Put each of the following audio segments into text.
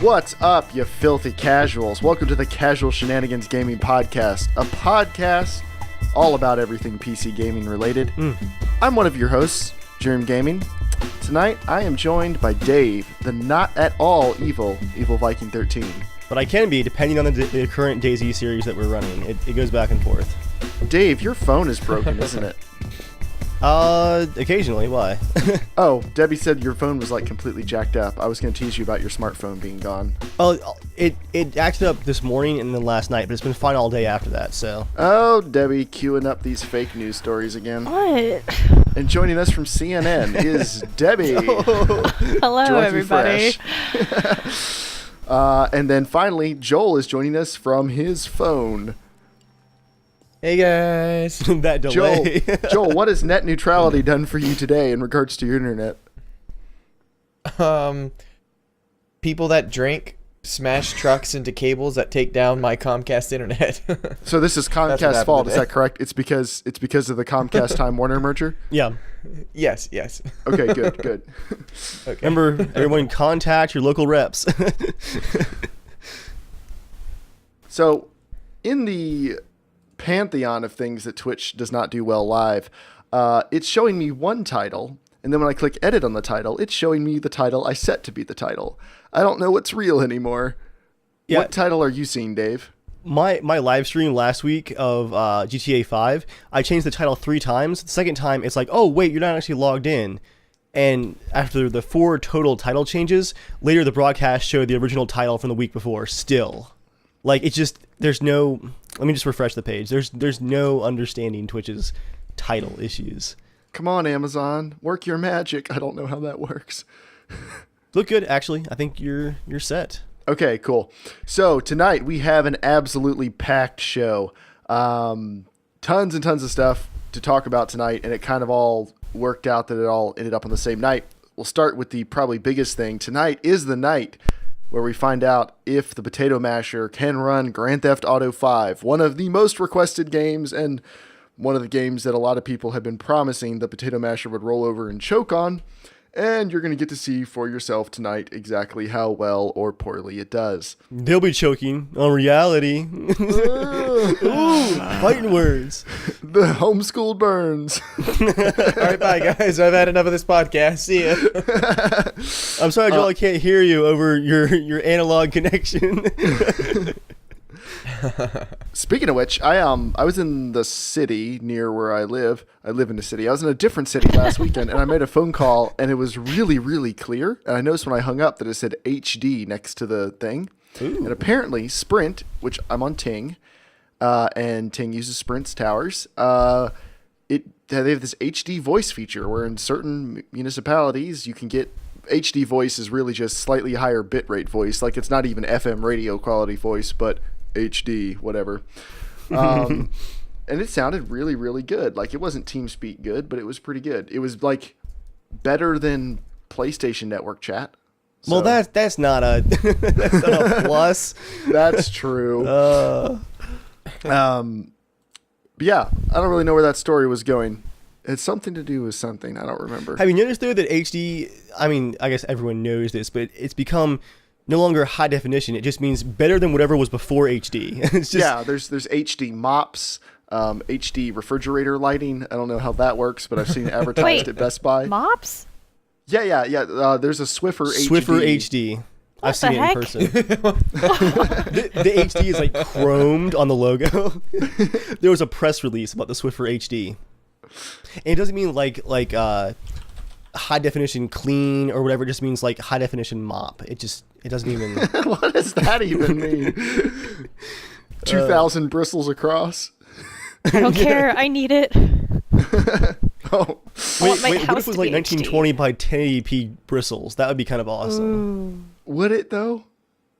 What's up, you filthy casuals? Welcome to the Casual Shenanigans Gaming Podcast, a podcast all about everything PC gaming related. I'm one of your hosts, JERMgaming. Tonight, I am joined by Dave, the not at all evil Viking 13. But I can be, depending on the current DayZ series that we're running. It goes back and forth. Dave, your phone is broken, isn't it? Occasionally. Why? Oh, Debbie said your phone was like completely jacked up. I was going to tease you about your smartphone being gone. Oh, it acted up this morning and then last night, but it's been fine all day after that, so. Oh, Debbie queuing up these fake news stories again. What? And joining us from CNN is Debbie. Hello, everybody. And then finally, Joel is joining us from his phone. Hey guys. That delay. Joel, what has net neutrality done for you today in regards to your internet? People that drink smash trucks into cables that take down my Comcast internet. So this is Comcast's fault, is that correct? It's because of the Comcast Time Warner merger? Yeah. Yes. Okay, good. Okay. Remember, everyone contact your local reps. So, in the pantheon of things that Twitch does not do well live, it's showing me one title, and then when I click edit on the title, it's showing me the title I set to be the title. I don't know what's real anymore. Yeah. What title are you seeing, Dave? My live stream last week of GTA 5, I changed the title 3 times. The second time, it's like, oh, wait, you're not actually logged in. And after the 4 total title changes, later the broadcast showed the original title from the week before still. Like, it's just, there's no... Let me just refresh the page. There's no understanding Twitch's title issues. Come on, Amazon. Work your magic. I don't know how that works. Look good, actually. I think you're set. Okay, cool. So tonight we have an absolutely packed show. Tons and tons of stuff to talk about tonight, and it kind of all worked out that it all ended up on the same night. We'll start with the probably biggest thing. Tonight is the night where we find out if the Potato Masher can run Grand Theft Auto 5, one of the most requested games and one of the games that a lot of people have been promising the Potato Masher would roll over and choke on. And you're going to get to see for yourself tonight exactly how well or poorly it does. They'll be choking on reality. Ooh, fighting words. The homeschooled burns. All right, bye guys. I've had enough of this podcast. See ya. I'm sorry, Joel, I can't hear you over your analog connection. Speaking of which, I was in the city near where I live. I live in the city. I was in a different city last weekend, and I made a phone call, and it was really, really clear. And I noticed when I hung up that it said HD next to the thing. Ooh. And apparently, Sprint, which I'm on Ting, and Ting uses Sprint's towers. They have this HD voice feature where in certain municipalities you can get HD voice is really just slightly higher bitrate voice. Like it's not even FM radio quality voice, but HD, whatever. And it sounded really, really good. Like it wasn't Teamspeak good, but it was pretty good. It was like better than PlayStation Network chat. So, well, that's not a plus. That's true. Yeah, I don't really know where that story was going. It's something to do with something. I don't remember. Have you noticed though that HD? I mean, I guess everyone knows this, but it's become no longer high definition. It just means better than whatever was before HD. It's just, yeah, there's HD mops, HD refrigerator lighting. I don't know how that works, but I've seen it advertised at Best Buy. Mops? Yeah. There's a Swiffer HD. Swiffer HD. I've seen it in person. The HD is like chromed on the logo. There was a press release about the Swiffer HD. And it doesn't mean like high definition clean or whatever. It just means like high definition mop. It doesn't even. What does that even mean? 2,000 bristles across. I don't care. I need it. Oh. Wait, what if it was like 1920 by 1080p bristles? That would be kind of awesome. Ooh. Would it though?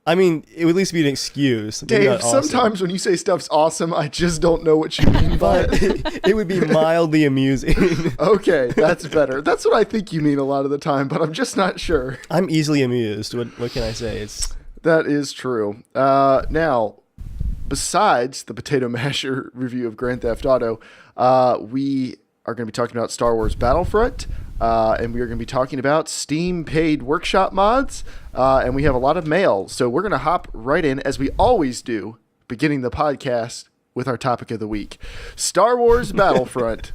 I mean, it would at least be an excuse. Dave, sometimes when you say stuff's awesome, I just don't know what you mean by it. It would be mildly amusing. Okay, that's better. That's what I think you mean a lot of the time, but I'm just not sure. I'm easily amused. What can I say? That is true. Now, besides the Potato Masher review of Grand Theft Auto, we are going to be talking about Star Wars Battlefront. and we are going to be talking about Steam paid workshop mods, and we have a lot of mail. So we're going to hop right in, as we always do, beginning the podcast with our topic of the week. Star Wars Battlefront,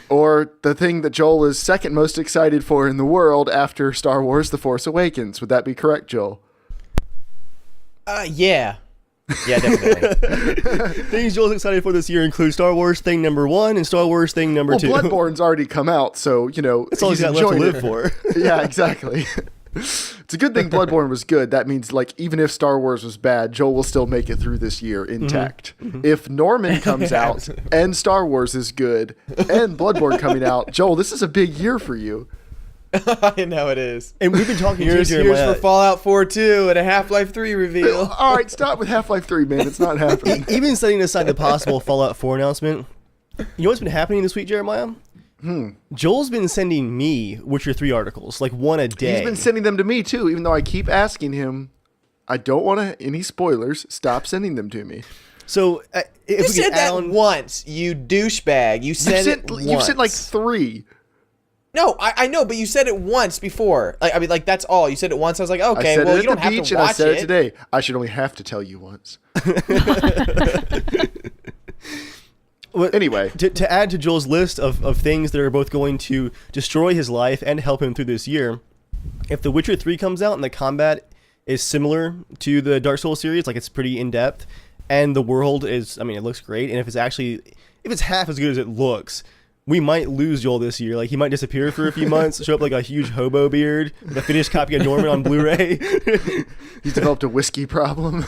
or the thing that Joel is second most excited for in the world after Star Wars The Force Awakens. Would that be correct, Joel? Yeah. Yeah, definitely. Things Joel's excited for this year include Star Wars thing number 1 and Star Wars thing number 2. Bloodborne's already come out, so, you know, That's all he's got left to live for. Yeah, exactly. It's a good thing Bloodborne was good. That means, like, even if Star Wars was bad, Joel will still make it through this year intact. If Norman comes out and Star Wars is good and Bloodborne coming out, Joel, this is a big year for you. I know it is. And we've been talking Here's for Fallout 4 2 and a Half-Life 3 reveal. All right, stop with Half-Life 3, man. It's not happening. Even setting aside the possible Fallout 4 announcement, you know what's been happening this week, Jeremiah? Joel's been sending me Witcher 3 articles, like one a day. He's been sending them to me, too, even though I keep asking him. I don't want any spoilers. Stop sending them to me. So, if You we said could that add on... once, you douchebag. You said it once. You've sent like 3. No, I know, but you said it once before. Like, I mean, like, that's all. You said it once. I was like, okay, I said well, it you at don't the have beach to and I watch said it it. today. I should only have to tell you once. Anyway. To add to Joel's list of things that are both going to destroy his life and help him through this year, if The Witcher 3 comes out and the combat is similar to the Dark Souls series, like it's pretty in-depth, and the world is, I mean, it looks great, and if it's half as good as it looks, we might lose Joel this year. Like, he might disappear for a few months, show up like a huge hobo beard with a finished copy of Norman on Blu-ray. He's developed a whiskey problem.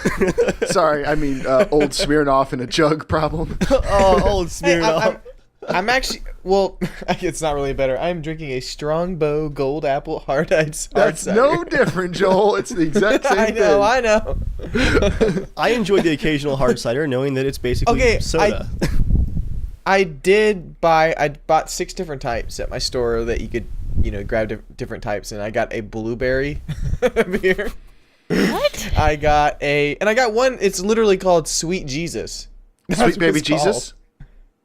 Sorry, I mean old Smirnoff in a jug problem. Oh, old Smirnoff. I'm actually, well, it's not really better. I'm drinking a Strongbow Gold Apple Hard That's cider. no different, Joel. It's the exact same thing. I know. I enjoy the occasional hard cider, knowing that it's basically soda. I bought 6 different types at my store that you could, grab different types, and I got a blueberry beer. What? I got one, it's literally called Sweet Jesus. Sweet Baby Jesus?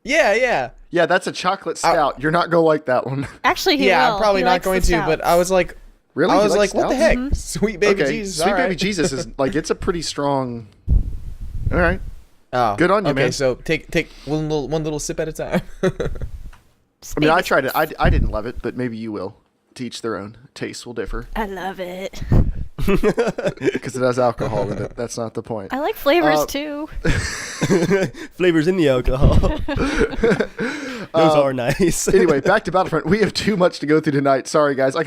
Yeah. Yeah, that's a chocolate stout. You're not going to like that one. Actually, he will. I'm probably He not likes going the to, but I was like, Really? I You was like, what the stouts? heck? Sweet Baby Jesus. Sweet all Baby right. Jesus is, like, it's a pretty strong... All right. Oh, Good on you, okay, man. so take one little sip at a time. I mean, I tried it. I didn't love it, but maybe you will. To each their own. Tastes will differ. I love it. Because it has alcohol in it. That's not the point. I like flavors too. Flavors in the alcohol. Those are nice. Anyway, back to Battlefront. We have too much to go through tonight. Sorry, guys. We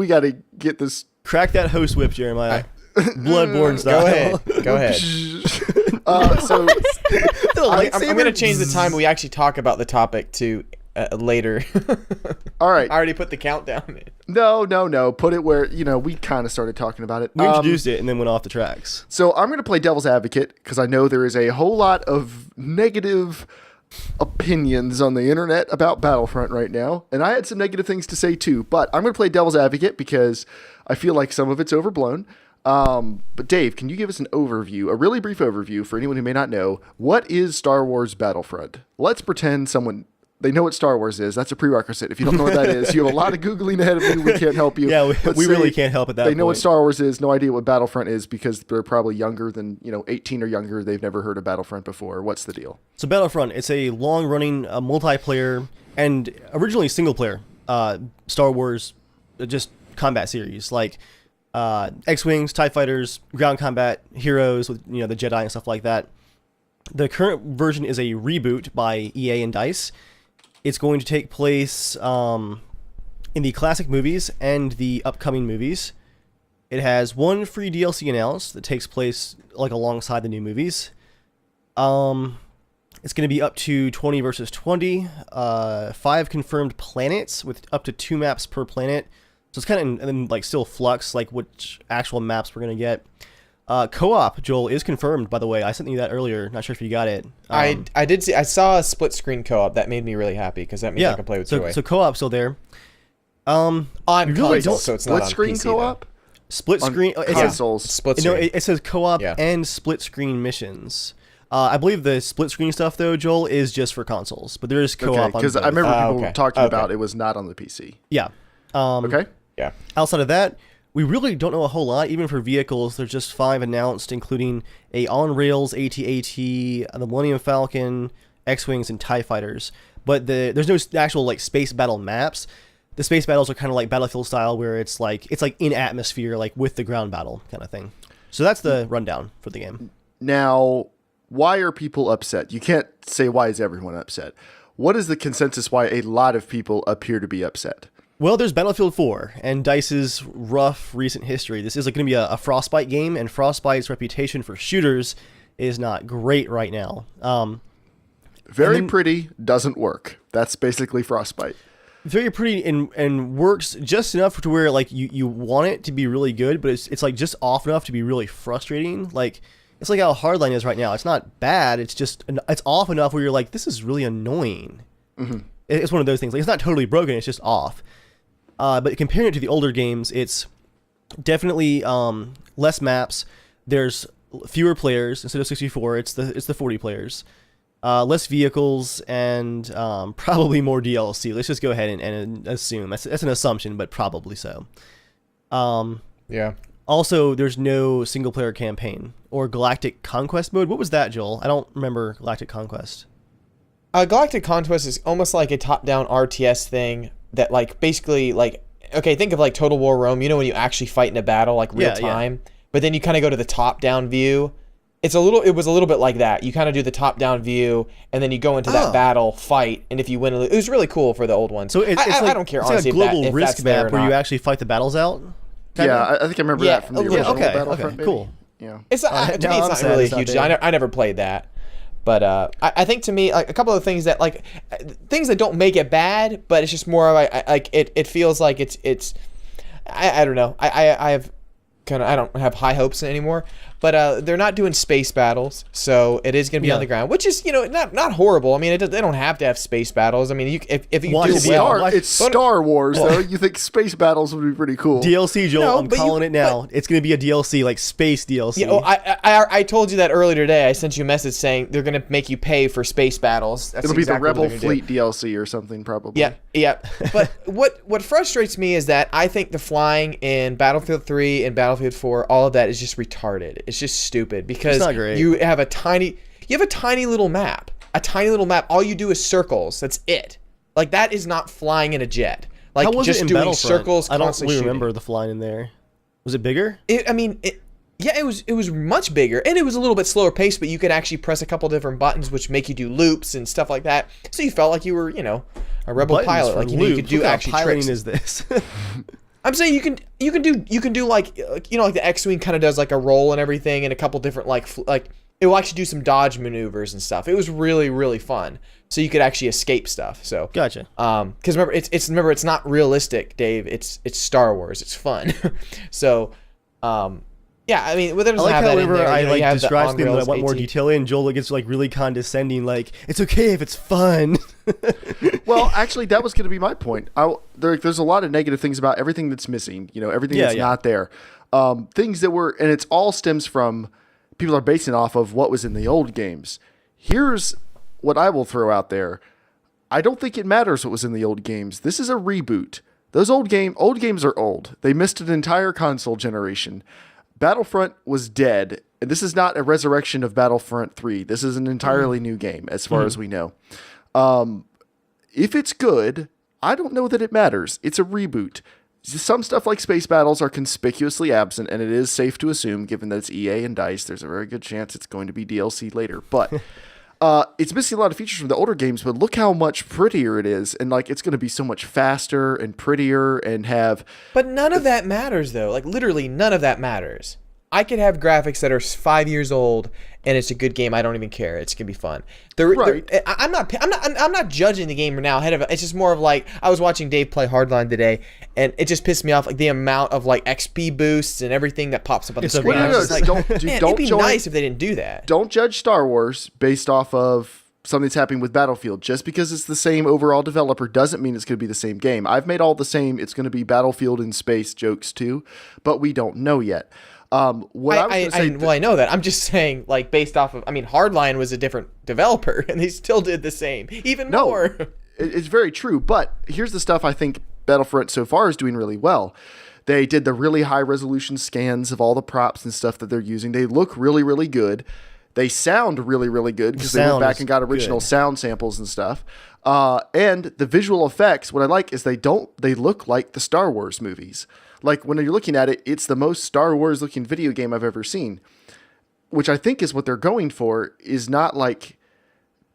gotta get this. Crack that host whip, Jeremiah. Bloodborne style. Go ahead. So I'm going to change the time we actually talk about the topic to later. all right. I already put the countdown in. No. Put it where, we kind of started talking about it. We introduced it and then went off the tracks. So I'm going to play devil's advocate because I know there is a whole lot of negative opinions on the internet about Battlefront right now. And I had some negative things to say too, but I'm going to play devil's advocate because I feel like some of it's overblown. But Dave, can you give us an overview, a really brief overview for anyone who may not know, what is Star Wars Battlefront? Let's pretend they know what Star Wars is. That's a prerequisite. If you don't know what that is, you have a lot of Googling ahead of you. We can't help you. Yeah, Let's we say really can't help at that They know what point. Star Wars is, no idea what Battlefront is because they're probably younger than, 18 or younger. They've never heard of Battlefront before. What's the deal? So Battlefront, it's a long-running multiplayer and originally single-player Star Wars just combat series. Like X-Wings, TIE Fighters, ground combat, heroes with the Jedi and stuff like that. The current version is a reboot by EA and DICE. It's going to take place in the classic movies and the upcoming movies. It has one free DLC announced that takes place like alongside the new movies. It's going to be up to 20 versus 20, 5 confirmed planets with up to 2 maps per planet. So it's kind of in like still flux, like which actual maps we're going to get. Co-op, Joel, is confirmed, by the way. I sent you that earlier. Not sure if you got it. I did see. I saw a split screen co-op. That made me really happy because that means I can play with Joy. So co-op's still there. On console, so it's not on Split screen PC, co-op? Split screen. Consoles. Split No, screen. it says co-op Yeah. and split screen missions. I believe the split screen stuff though, Joel, is just for consoles, but there is co-op on because both. I remember people okay. talking about it was not on the PC. Yeah. Okay. Yeah. Outside of that, we really don't know a whole lot. Even for vehicles, there's just 5 announced, including a on-rails AT-AT, the Millennium Falcon, X-Wings, and TIE Fighters. But there's no actual like space battle maps. The space battles are kind of like Battlefield style, where it's like in atmosphere, like with the ground battle kind of thing. So that's the rundown for the game. Now, why are people upset? You can't say why is everyone upset. What is the consensus why a lot of people appear to be upset? Well, there's Battlefield 4 and DICE's rough recent history. This is going to be a Frostbite game, and Frostbite's reputation for shooters is not great right now. Very pretty, doesn't work. That's basically Frostbite. Very pretty and works just enough to where like you want it to be really good, but it's like just off enough to be really frustrating. Like it's like how Hardline is right now. It's not bad. It's just it's off enough where you're like, this is really annoying. Mm-hmm. It's one of those things. Like it's not totally broken. It's just off. But comparing it to the older games, it's definitely less maps. There's fewer players instead of 64. It's the 40 players. Less vehicles and probably more DLC. Let's just go ahead and assume that's an assumption, but probably so. Yeah. Also, there's no single player campaign or Galactic Conquest mode. What was that, Joel? I don't remember Galactic Conquest. Galactic Conquest is almost like a top-down RTS thing that, like, basically, like, okay, think of, like, Total War Rome. You know when you actually fight in a battle, like, real time? Yeah. But then you kind of go to the top-down view. It was a little bit like that. You kind of do the top-down view, and then you go into that battle, fight, and if you win, it was really cool for the old one. So it's like, I don't care, it's honestly, like a global if risk that's there map or where you not. actually fight the battles out? Yeah, I think I remember that from the original Battlefront. Okay, cool. Yeah. It's not, to me, it's not really a huge. I never played that, but I think to me, like a couple of things that like things that don't make it bad, but it's just more like it feels like it's. I don't know. I have kind of I don't have high hopes anymore. But they're not doing space battles, so it is going to be on the ground, which is not horrible. I mean, they don't have to have space battles. I mean, if you do well, it's Star Wars, though. You think space battles would be pretty cool? DLC, Joel. I'm calling it now. It's going to be a DLC, like space DLC. You know, I told you that earlier today. I sent you a message saying they're going to make you pay for space battles. That's It'll be exactly the Rebel Fleet DLC or something, probably. Yeah. But what frustrates me is that I think the flying in Battlefield 3 and Battlefield 4, all of that is just retarded. It's just stupid because you have a tiny little map. A tiny little map. All you do is circles. That's it. Like that is not flying in a jet. Like how was just it in doing Battlefront? circles. I don't really shooting. remember the flying in there. Was it bigger? It was much bigger and it was a little bit slower paced, but you could actually press a couple different buttons which make you do loops and stuff like that. So you felt like you were, a rebel pilot. Like you could do what actually piloting tricks. Is this? I'm saying you can do like like the X-wing kind of does like a roll and everything and a couple different like it will actually do some dodge maneuvers and stuff. It was really really fun. So you could actually escape stuff. So gotcha. Because remember it's not realistic, Dave. It's Star Wars. It's fun. So yeah, I mean, whether I like how whenever I like describe something that I want more 18. detail in, Joel gets like really condescending, like it's okay if it's fun. Well, actually, that was going to be my point. There's a lot of negative things about everything that's missing. Everything that's not there. Things that were, and it's all stems from people are basing it off of what was in the old games. Here's what I will throw out there. I don't think it matters what was in the old games. This is a reboot. Those old games are old. They missed an entire console generation. Battlefront was dead, and this is not a resurrection of Battlefront 3. This is an entirely new game, as far as we know. If it's good, I don't know that it matters. It's a reboot. Some stuff like space battles are conspicuously absent, and it is safe to assume, given that it's EA and DICE, there's a very good chance it's going to be DLC later. But it's missing a lot of features from the older games, but look how much prettier it is, and it's going to be so much faster and prettier and have... But none of that matters, though. Like, literally, none of that matters. I could have graphics that are 5 years old, and it's a good game. I don't even care. It's gonna be fun. I'm not judging the game now. It's just more of like I was watching Dave play Hardline today, and it just pissed me off like the amount of like XP boosts and everything that pops up on the screen. It'd be nice if they didn't do that. Don't judge Star Wars based off of something that's happening with Battlefield. Just because it's the same overall developer doesn't mean it's going to be the same game. I've made all the same. It's going to be Battlefield in space jokes too, but we don't know yet. What I was going to say, well, I know that. I'm just saying, like, based off of, I mean, Hardline was a different developer, and they still did the same, even more. It's very true. But here's the stuff I think Battlefront so far is doing really well. They did the really high resolution scans of all the props and stuff that they're using. They look really, really good. They sound really, really good because they went back and got original sound samples and stuff. And the visual effects, what I like is they look like the Star Wars movies. Like when you're looking at it, it's the most Star Wars looking video game I've ever seen, which I think is what they're going for, is not like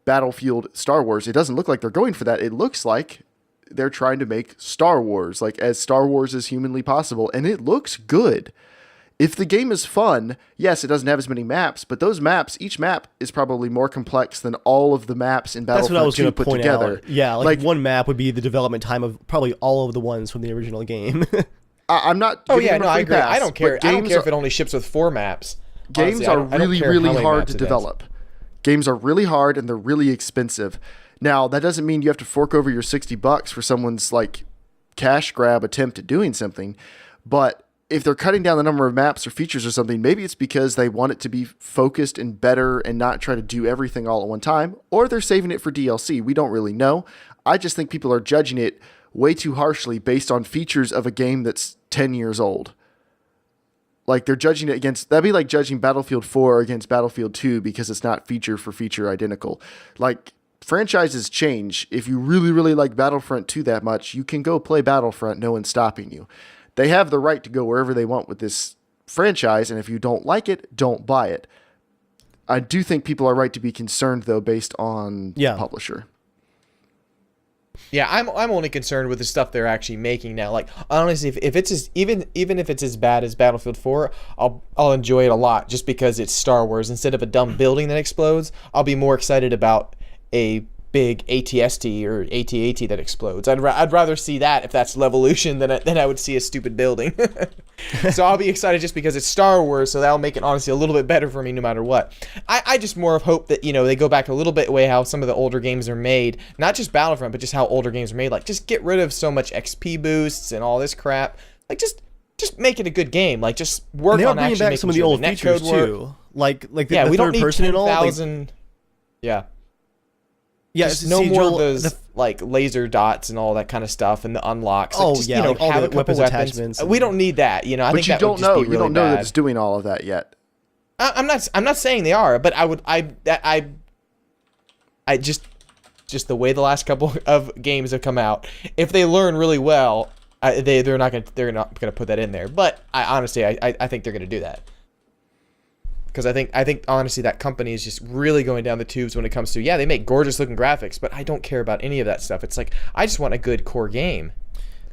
Battlefield Star Wars. It doesn't look like they're going for that. It looks like they're trying to make Star Wars, like as Star Wars as humanly possible. And it looks good. If the game is fun, yes, it doesn't have as many maps, but those maps, each map is probably more complex than all of the maps in Battlefront 2 put together. Out. Yeah, like one map would be the development time of probably all of the ones from the original game. I'm not. Oh yeah, no, I agree. I don't care. I don't care if it only ships with 4 maps. Games are really, really hard to develop. Games are really hard and they're really expensive. Now that doesn't mean you have to fork over your $60 for someone's like cash grab attempt at doing something, but if they're cutting down the number of maps or features or something, maybe it's because they want it to be focused and better and not try to do everything all at one time, or they're saving it for DLC. We don't really know. I just think people are judging it way too harshly based on features of a game that's 10 years old. Like they're judging it against, that'd be like judging Battlefield 4 against Battlefield 2 because it's not feature for feature identical. Like franchises change. If you really, really like Battlefront 2 that much, you can go play Battlefront, no one's stopping you. They have the right to go wherever they want with this franchise, and if you don't like it, don't buy it. I do think people are right to be concerned, though, based on the publisher. Yeah, I'm only concerned with the stuff they're actually making now. Like honestly, if it's even if it's as bad as Battlefield 4, I'll enjoy it a lot just because it's Star Wars. Instead of a dumb building that explodes, I'll be more excited about a big ATST or AT-AT that explodes. I'd rather see that if that's Levolution than I would see a stupid building. So I'll be excited just because it's Star Wars, so that'll make it honestly a little bit better for me no matter what. I just more of hope that, you know, they go back a little bit way how some of the older games are made, not just Battlefront, but just how older games are made. Like just get rid of so much XP boosts and all this crap. Like just make it a a game. Like just work on actually making some of the old features too. Like the we don't need person and all. Yeah. Yeah, just no more of those like laser dots and all that kind of stuff and the unlocks. Like, just, you know, all have the a couple weapons attachments. We don't need that, you know. I think you that don't would just know. be really you don't know bad. that it's doing all of that yet. I'm not saying they are, but I just the way the last couple of games have come out. If they learn really well, they're not gonna put that in there. But I think they're gonna do that. Because I think honestly that company is just really going down the tubes when it comes to, they make gorgeous looking graphics, but I don't care about any of that stuff. It's like, I just want a good core game.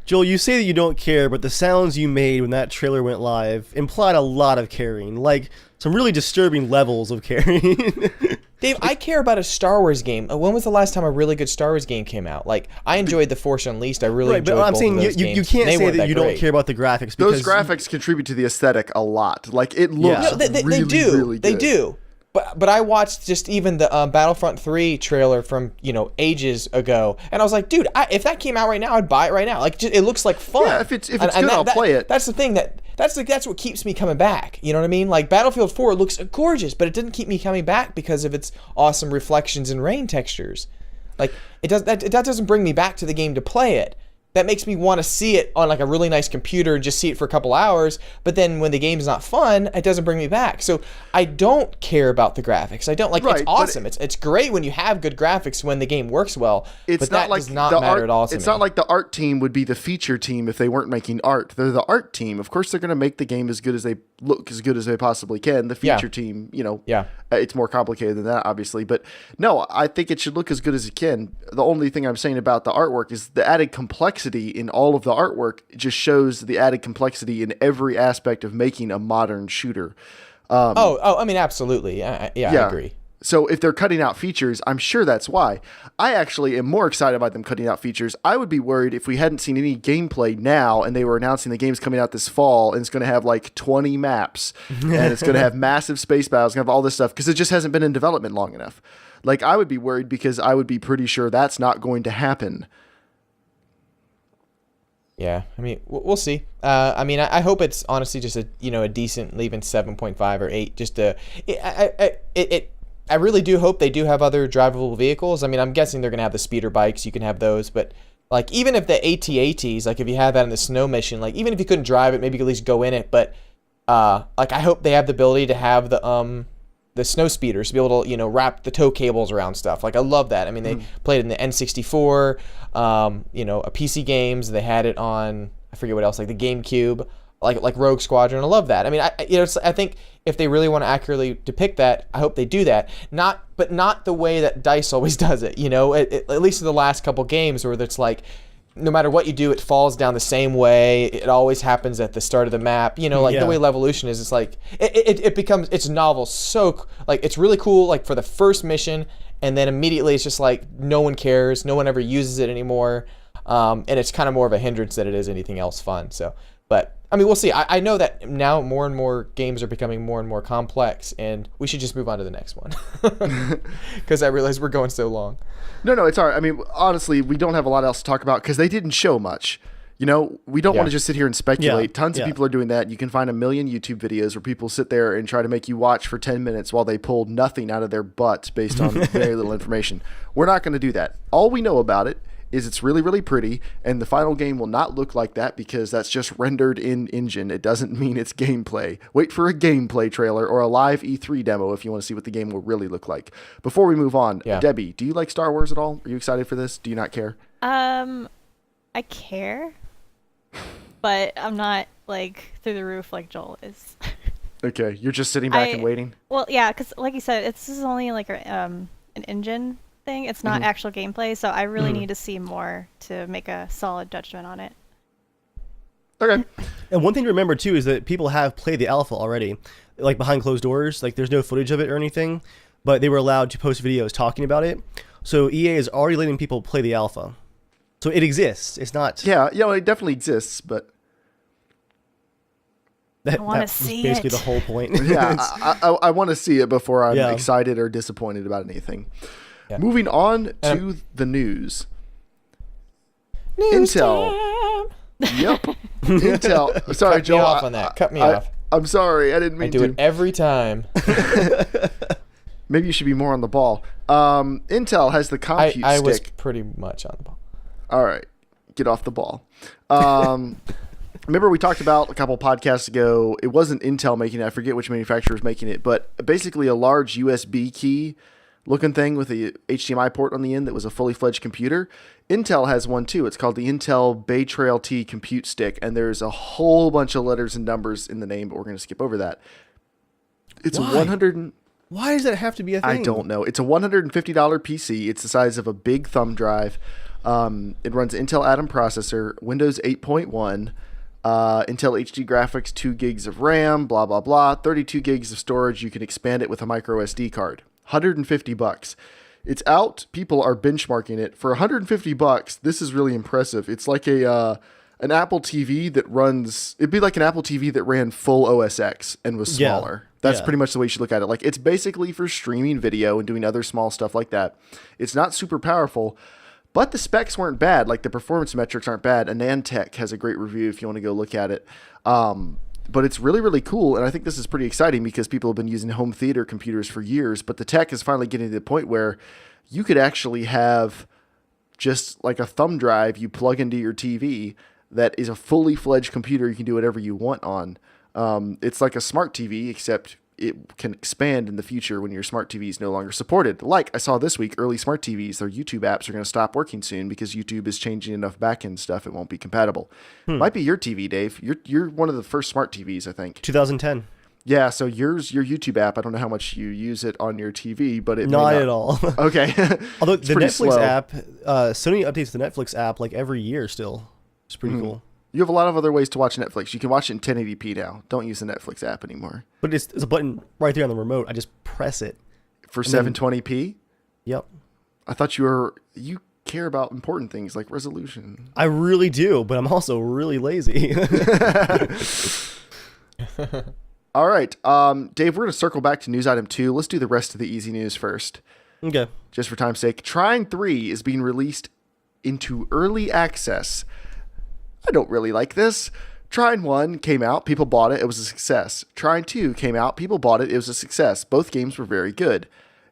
Joel, you say that you don't care, but the sounds you made when that trailer went live implied a lot of caring. Like, some really disturbing levels of caring. Dave, I care about a Star Wars game. When was the last time a really good Star Wars game came out? Like, I enjoyed The Force Unleashed. I really enjoyed but I'm both saying of those you games. can't They say weren't that you don't great. care about the graphics. Because those graphics contribute to the aesthetic a lot. Like, it looks they really, do. really good. They do. But I watched just even the Battlefront 3 trailer from, ages ago, and I was like, dude, if that came out right now, I'd buy it right now. Like, it looks like fun. Yeah, if it's good, I'll play it. That's the thing that's what keeps me coming back. You know what I mean? Like Battlefield 4 looks gorgeous, but it didn't keep me coming back because of its awesome reflections and rain textures. Like that doesn't bring me back to the game to play it. That makes me want to see it on like a really nice computer and just see it for a couple hours. But then when the game's not fun, it doesn't bring me back. So I don't care about the graphics. I don't like. It's awesome. It's great when you have good graphics when the game works well. But that does not matter at all to me. It's not like the art team would be the feature team if they weren't making art. They're the art team. Of course, they're going to make the game as good as they possibly can. The feature team, it's more complicated than that, obviously. But no, I think it should look as good as it can. The only thing I'm saying about the artwork is the added complexity in all of the artwork just shows the added complexity in every aspect of making a modern shooter. I mean, absolutely. I agree. So if they're cutting out features, I'm sure that's why. I actually am more excited by them cutting out features. I would be worried if we hadn't seen any gameplay now and they were announcing the game's coming out this fall and it's going to have like 20 maps and it's going to have massive space battles, going to have all this stuff because it just hasn't been in development long enough. Like, I would be worried because I would be pretty sure that's not going to happen. Yeah, I mean, we'll see. I mean, I hope it's honestly just a decent, even 7.5 or 8. Just I really do hope they do have other drivable vehicles. I mean, I'm guessing they're gonna have the speeder bikes. You can have those, but like even if the AT-ATs, like if you have that in the snow mission, like even if you couldn't drive it, maybe you could at least go in it. But like I hope they have the ability to have the snow speeders to be able to wrap the tow cables around stuff. Like I love that. I mean, they played it in the N64, a PC games. They had it on, I forget what else, like the GameCube, like Rogue Squadron. I love that. I mean, I think if they really want to accurately depict that, I hope they do that. But not the way that DICE always does it. At least in the last couple games where it's like, no matter what you do, it falls down the same way. It always happens at the start of the map. The way Levolution is, it's like it becomes, it's novel. So like it's really cool like for the first mission, and then immediately it's just like no one cares, no one ever uses it anymore, and it's kind of more of a hindrance than it is anything else fun. So, but I mean, we'll see. I know that now more and more games are becoming more and more complex, and we should just move on to the next one because I realize we're going so long. No, it's all right. I mean, honestly, we don't have a lot else to talk about because they didn't show much. We don't want to just sit here and speculate. Tons of people are doing that. You can find a million YouTube videos where people sit there and try to make you watch for 10 minutes while they pull nothing out of their butts based on very little information. We're not going to do that. All we know about it is it's really, really pretty, and the final game will not look like that because that's just rendered in engine. It doesn't mean it's gameplay. Wait for a gameplay trailer or a live E3 demo if you want to see what the game will really look like. Before we move on, Debbie, do you like Star Wars at all? Are you excited for this? Do you not care? I care, but I'm not like through the roof like Joel is. Okay, you're just sitting back and waiting? Well, yeah, because like you said, this is only like an engine thing. It's not actual gameplay, so I really need to see more to make a solid judgment on it. Okay. And one thing to remember too is that people have played the alpha already, like behind closed doors. Like there's no footage of it or anything, but they were allowed to post videos talking about it. So EA is already letting people play the alpha. So it exists. It's not. Yeah, it definitely exists, but I want to see basically it. the whole point. Yeah, I want to see it before I'm excited or disappointed about anything. Yeah. Moving on to the news. Intel. Yep. Intel. Sorry, Cut Joel. Me off on that. Cut me off. I'm sorry. I didn't mean to. I do it every time. Maybe you should be more on the ball. Intel has the compute stick. I was pretty much on the ball. All right. Get off the ball. Remember we talked about a couple podcasts ago, it wasn't Intel making it. I forget which manufacturer was making it, but basically a large USB key looking thing with a HDMI port on the end that was a fully fledged computer. Intel has one too. It's called the Intel Bay Trail T Compute Stick, and there's a whole bunch of letters and numbers in the name, but we're going to skip over that. It's Why? 100. Why does that have to be a thing? I don't know. It's a $150 PC. It's the size of a big thumb drive. It runs Intel Atom processor, Windows 8.1, Intel HD graphics, 2 gigs of RAM, blah, blah, blah, 32 gigs of storage. You can expand it with a micro SD card. $150. It's out. People are benchmarking it for $150. This is really impressive. It's like an Apple TV that runs. It'd be like an Apple TV that ran full OS X and was smaller. Yeah. That's pretty much the way you should look at it. Like it's basically for streaming video and doing other small stuff like that. It's not super powerful, but the specs weren't bad. Like the performance metrics aren't bad. AnandTech has a great review if you want to go look at it. But it's really, really cool, and I think this is pretty exciting because people have been using home theater computers for years, but the tech is finally getting to the point where you could actually have just like a thumb drive you plug into your TV that is a fully fledged computer you can do whatever you want on. It's like a smart TV, except it can expand in the future when your smart TV is no longer supported. Like I saw this week, early smart TVs, their YouTube apps are going to stop working soon because YouTube is changing enough backend stuff it won't be compatible. Might be your TV, Dave. You're one of the first smart TVs, I think. 2010. Yeah, so your YouTube app, I don't know how much you use it on your TV, but it not at all. Okay. Although the Netflix slow. app, Sony updates the Netflix app like every year still. It's pretty cool. You have a lot of other ways to watch Netflix. You can watch it in 1080p now. Don't use the Netflix app anymore. But it's a button right there on the remote. I just press it. For 720p? Yep. I thought you care about important things like resolution. I really do, but I'm also really lazy. All right. Dave, we're going to circle back to news item 2. Let's do the rest of the easy news first. Okay. Just for time's sake. Trine 3 is being released into early access. I don't really like this. Trine 1 came out, people bought it, it was a success. Trine 2 came out, people bought it, it was a success. Both games were very good.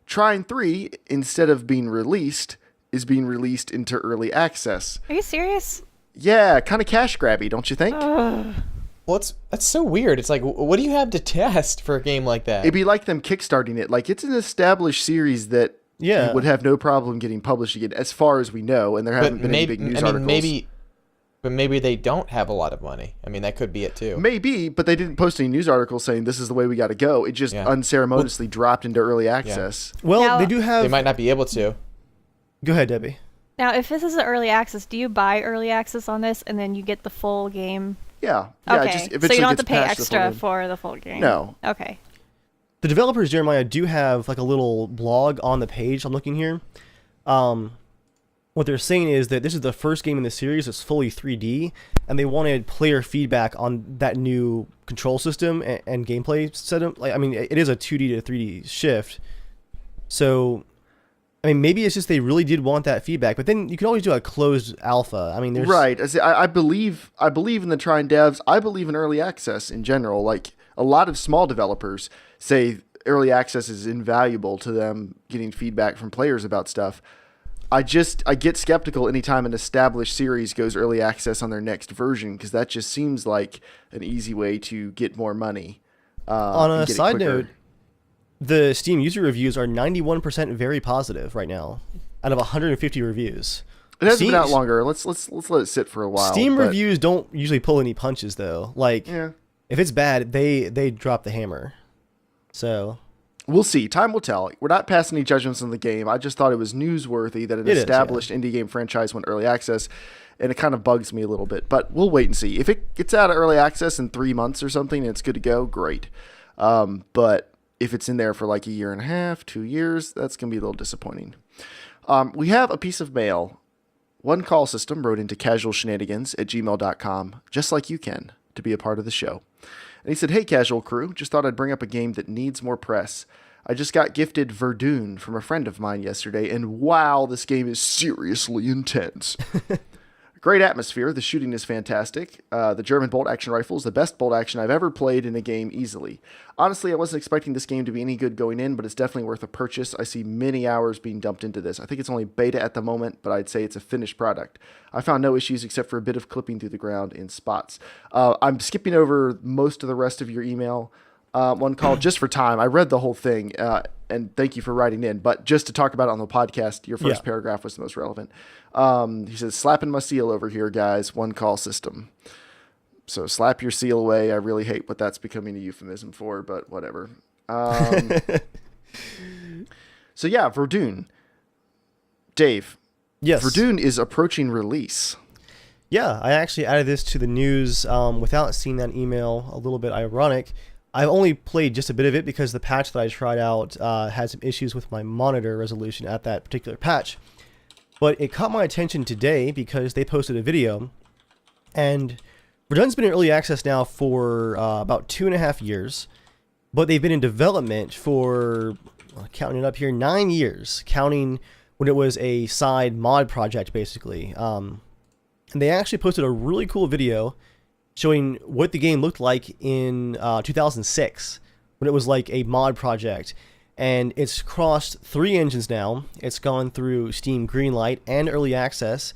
Trine 3, instead of being released, is being released into early access. Are you serious? Yeah, kind of cash grabby, don't you think? Well, that's so weird. It's like, what do you have to test for a game like that? It'd be like them kickstarting it. Like, it's an established series that would have no problem getting published again, as far as we know, and there haven't been any big news articles. But maybe they don't have a lot of money. I mean, that could be it too. Maybe, but they didn't post any news articles saying this is the way we got to go. It just unceremoniously dropped into early access. Well, now, they do have... They might not be able to. Go ahead, Debbie. Now, if this is an early access, do you buy early access on this and then you get the full game? Yeah. Okay. Just so you don't have to pay extra for the full game? No. Okay. The developers, Jeremiah, do have like a little blog on the page. I'm looking here. What they're saying is that this is the first game in the series that's fully 3D, and they wanted player feedback on that new control system and gameplay setup. Like, I mean, it is a 2D to 3D shift. So, I mean, maybe it's just they really did want that feedback, but then you can always do a closed alpha. I mean, there's... Right. I believe in the Trine devs. I believe in early access in general. Like, a lot of small developers say early access is invaluable to them getting feedback from players about stuff. I get skeptical anytime an established series goes early access on their next version, because that just seems like an easy way to get more money. On a side note, the Steam user reviews are 91% very positive right now, out of 150 reviews. It hasn't been out longer. Let's let it sit for a while. Steam reviews don't usually pull any punches, though. Like, if it's bad, they drop the hammer. So... We'll see. Time will tell. We're not passing any judgments on the game. I just thought it was newsworthy that an established indie game franchise went early access, and it kind of bugs me a little bit. But we'll wait and see. If it gets out of early access in 3 months or something and it's good to go, great. But if it's in there for like a year and a half, 2 years, that's going to be a little disappointing. We have a piece of mail. One call system wrote into casualshenanigans@gmail.com, just like you can, to be a part of the show. And he said, "Hey, Casual Crew, just thought I'd bring up a game that needs more press. I just got gifted Verdun from a friend of mine yesterday, and wow, this game is seriously intense. Great atmosphere. The shooting is fantastic. The German bolt action rifle is the best bolt action I've ever played in a game easily. Honestly, I wasn't expecting this game to be any good going in, but it's definitely worth a purchase. I see many hours being dumped into this. I think it's only beta at the moment, but I'd say it's a finished product. I found no issues except for a bit of clipping through the ground in spots." I'm skipping over most of the rest of your email. One call just for time. I read the whole thing, and thank you for writing in. But just to talk about it on the podcast, your first paragraph was the most relevant. He says, "Slapping my seal over here, guys. One call system." So slap your seal away. I really hate what that's becoming a euphemism for, but whatever. So yeah, Verdun. Dave. Yes. Verdun is approaching release. Yeah, I actually added this to the news without seeing that email. A little bit ironic. I've only played just a bit of it because the patch that I tried out had some issues with my monitor resolution at that particular patch. But it caught my attention today because they posted a video, and Verdun's been in early access now for about 2.5 years, but they've been in development for, counting it up here, 9 years, counting when it was a side mod project, basically. And they actually posted a really cool video showing what the game looked like in 2006, when it was like a mod project. And it's crossed 3 engines now. It's gone through Steam Greenlight and Early Access,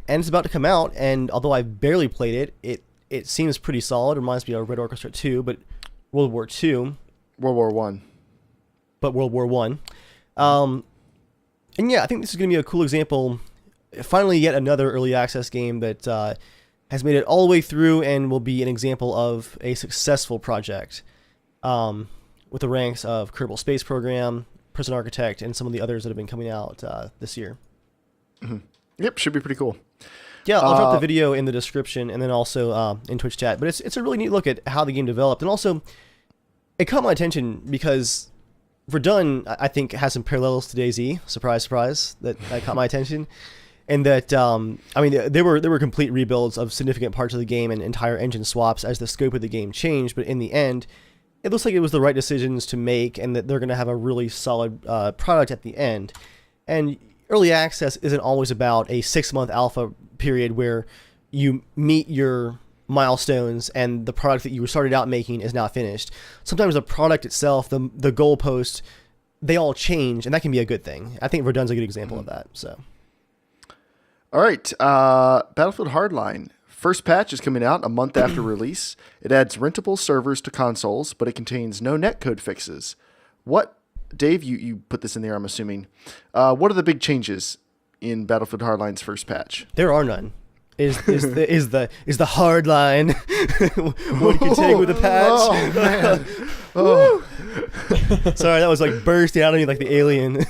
and it's about to come out. And although I've barely played it, it seems pretty solid. It reminds me of Red Orchestra 2, but World War II. World War I. But World War I. And yeah, I think this is going to be a cool example. Finally, yet another Early Access game that has made it all the way through and will be an example of a successful project. With the ranks of Kerbal Space Program, Prison Architect, and some of the others that have been coming out this year. Mm-hmm. Yep, should be pretty cool. Yeah, I'll drop the video in the description and then also in Twitch chat. But it's a really neat look at how the game developed. And also, it caught my attention because Verdun, I think, has some parallels to DayZ. Surprise, surprise, that caught my attention. And that, I mean, there were complete rebuilds of significant parts of the game and entire engine swaps as the scope of the game changed. But in the end, it looks like it was the right decisions to make, and that they're going to have a really solid product at the end. And early access isn't always about a 6-month alpha period where you meet your milestones and the product that you started out making is now finished. Sometimes the product itself, the goalpost, they all change, and that can be a good thing. I think Verdun's a good example of that. So, all right, Battlefield Hardline. First patch is coming out a month after release. It adds rentable servers to consoles, but it contains no netcode fixes. What, Dave? You put this in there, I'm assuming. What are the big changes in Battlefield Hardline's first patch? There are none. Is the hard line what you can take with a patch? Oh man! Oh. Sorry, that was like bursting out of me like the alien.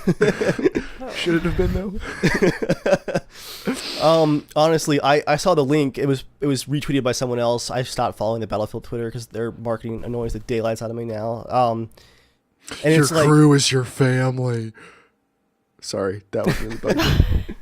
Should it have been though? Honestly, I saw the link. It was retweeted by someone else. I stopped following the Battlefield Twitter because their marketing annoys the daylights out of me now. And your it's like, crew is your family. Sorry, that was really bugging.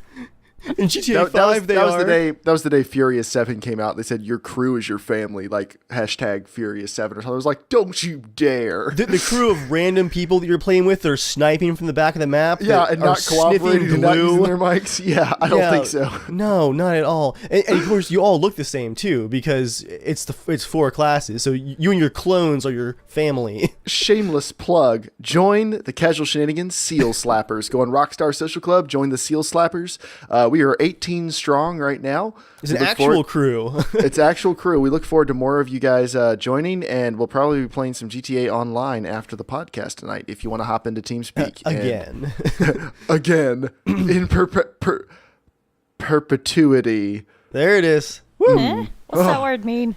in GTA 5, that was the day Furious 7 came out. They said your crew is your family, like hashtag Furious 7 or something. I was like, don't you dare. The crew of random people that you're playing with, they're sniping from the back of the map. Yeah, and not cooperating and not using their mics. Yeah, I don't think so. No, not at all. And of course, you all look the same too because it's 4 classes. So you and your clones are your family. Shameless plug. Join the Casual Shenanigans Seal Slappers. Go on Rockstar Social Club. Join the Seal Slappers. We are 18 strong right now. It's an actual crew. It's actual crew. We look forward to more of you guys joining, and we'll probably be playing some GTA Online after the podcast tonight if you want to hop into Teamspeak. Again, in perpetuity. There it is. Woo. What's that word mean?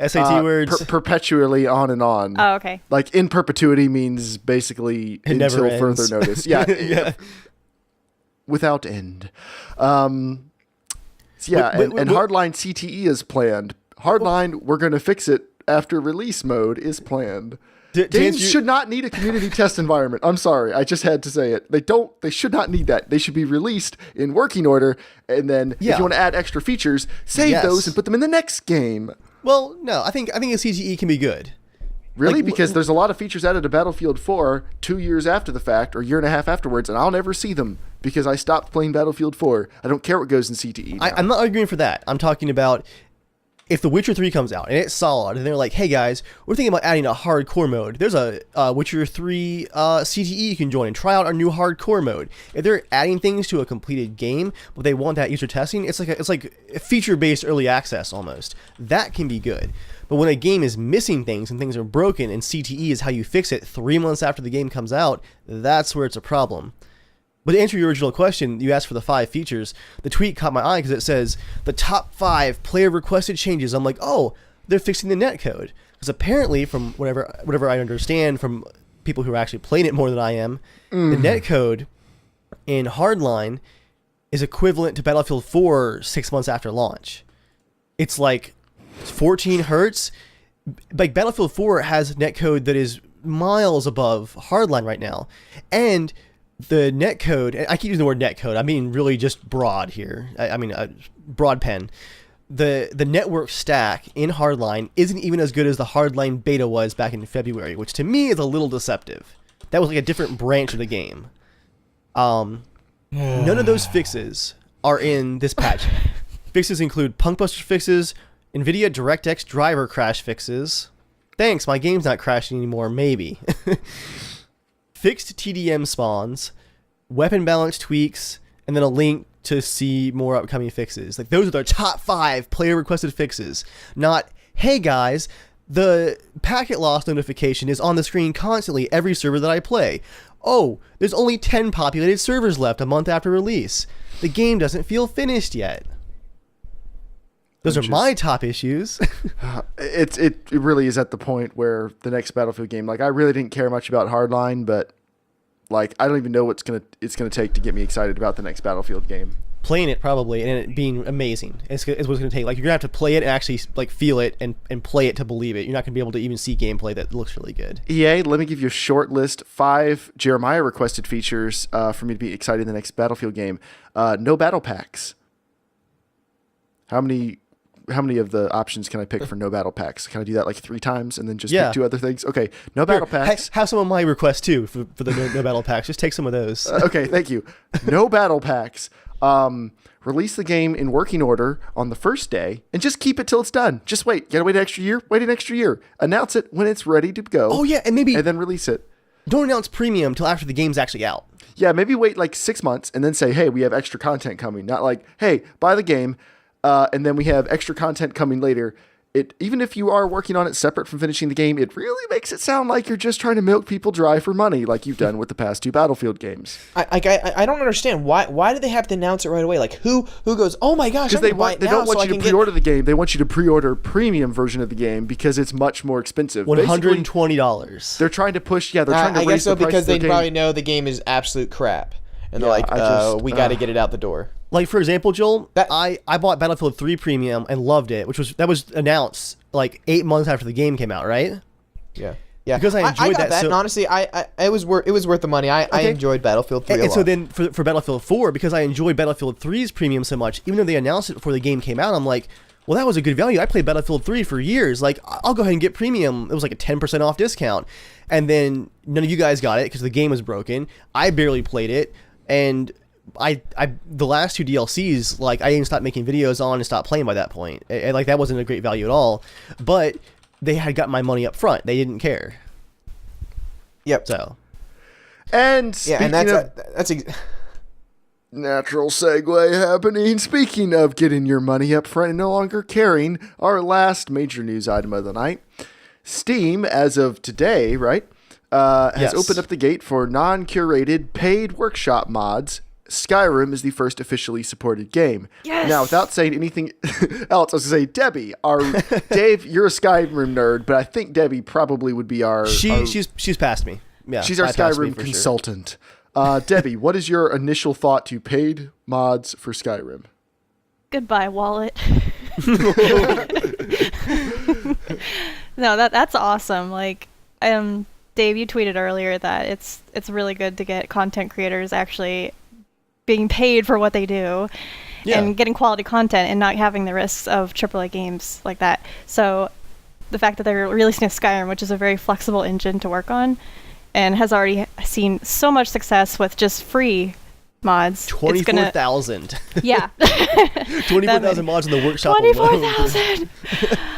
SAT words. Perpetually on and on. Oh, okay. Like in perpetuity means basically it until never further ends. notice. Yeah. Yeah. Without end. And Hardline CTE is planned. Hardline, we're going to fix it after release mode is planned. Games should not need a community test environment. I'm sorry. I just had to say it. They should not need that. They should be released in working order. And then if you want to add extra features, save those and put them in the next game. Well, no, I think a CTE can be good. Really? Because there's a lot of features added to Battlefield 4 2 years after the fact or a year and a half afterwards, and I'll never see them because I stopped playing Battlefield 4. I don't care what goes in CTE now. I'm not arguing for that. I'm talking about if The Witcher 3 comes out and it's solid, and they're like, hey guys, we're thinking about adding a hardcore mode. There's a Witcher 3 CTE you can join and try out our new hardcore mode. If they're adding things to a completed game, but they want that user testing, it's like a feature-based early access almost. That can be good. But when a game is missing things and things are broken and CTE is how you fix it 3 months after the game comes out, that's where it's a problem. But to answer your original question, you asked for the 5 features. The tweet caught my eye because it says, the top 5 player-requested changes. I'm like, oh, they're fixing the netcode. Because apparently, from whatever I understand from people who are actually playing it more than I am, the netcode in Hardline is equivalent to Battlefield 4 6 months after launch. It's like 14 hertz. Like Battlefield 4 has netcode that is miles above Hardline right now. And the netcode, and I keep using the word netcode, I mean really just broad here. I mean broad pen. The network stack in Hardline isn't even as good as the Hardline beta was back in February, which to me is a little deceptive. That was like a different branch of the game. None of those fixes are in this patch. Fixes include Punkbuster fixes, NVIDIA DirectX driver crash fixes. Thanks, my game's not crashing anymore, maybe. Fixed TDM spawns, weapon balance tweaks, and then a link to see more upcoming fixes. Like those are the top 5 player requested fixes. Not, hey guys, the packet loss notification is on the screen constantly every server that I play. Oh, there's only 10 populated servers left a month after release. The game doesn't feel finished yet. Those are my top issues. It really is at the point where the next Battlefield game, like I really didn't care much about Hardline, but like I don't even know it's gonna take to get me excited about the next Battlefield game. Playing it probably and it being amazing is what it's gonna take. Like you're gonna have to play it and actually like feel it and play it to believe it. You're not gonna be able to even see gameplay that looks really good. EA, let me give you a short list. 5 Jeremiah requested features for me to be excited in the next Battlefield game. No battle packs. How many of the options can I pick for no battle packs? Can I do that like 3 times and then just pick 2 other things? Okay, no battle packs. Have some of my requests too for the no battle packs. Just take some of those. Okay, thank you. No battle packs. Release the game in working order on the first day and just keep it till it's done. Just wait. You gotta wait an extra year? Wait an extra year. Announce it when it's ready to go. Oh, yeah, and then release it. Don't announce premium till after the game's actually out. Yeah, maybe wait like 6 months and then say, hey, we have extra content coming. Not like, hey, buy the game, and then we have extra content coming later. Even if you are working on it separate from finishing the game, it really makes it sound like you're just trying to milk people dry for money, like you've done with the past 2 Battlefield games. I don't understand why do they have to announce it right away? Like who goes, oh my gosh, because they don't want you to pre-order the game. They want you to pre-order premium version of the game because it's much more expensive. $120. They're trying to push. Yeah, they're trying to raise the price because of the they game. probably know the game is absolute crap, and they're like, we got to get it out the door. Like, for example, Joel, I bought Battlefield 3 Premium and loved it, that was announced like 8 months after the game came out, right? Yeah. Because I enjoyed got that. And honestly, it was worth the money. I enjoyed Battlefield 3 a lot. And so then for Battlefield 4, because I enjoyed Battlefield 3's Premium so much, even though they announced it before the game came out, I'm like, well, that was a good value. I played Battlefield 3 for years. Like, I'll go ahead and get Premium. It was like a 10% off discount. And then none of you guys got it because the game was broken. I barely played it. And the last 2 DLCs, like, I even stopped making videos on and stopped playing by that point. Like, that wasn't a great value at all. But they had got my money up front. They didn't care. Yep. So. And speaking that's natural segue happening. Speaking of getting your money up front and no longer caring, our last major news item of the night. Steam, as of today, right, has opened up the gate for non-curated paid workshop mods. Skyrim is the first officially supported game. Yes! Now, without saying anything else, I was going to say, Debbie, Dave, you're a Skyrim nerd, but I think Debbie probably would be she's past me. Yeah, she's our Skyrim consultant. Sure. Debbie, what is your initial thought to paid mods for Skyrim? Goodbye, wallet. No, that's awesome. Like, Dave, you tweeted earlier that it's really good to get content creators actually being paid for what they do and getting quality content and not having the risks of AAA games like that. So the fact that they're releasing Skyrim, which is a very flexible engine to work on and has already seen so much success with just free mods. 24,000. Yeah. 24,000 mods in the workshop 24,000!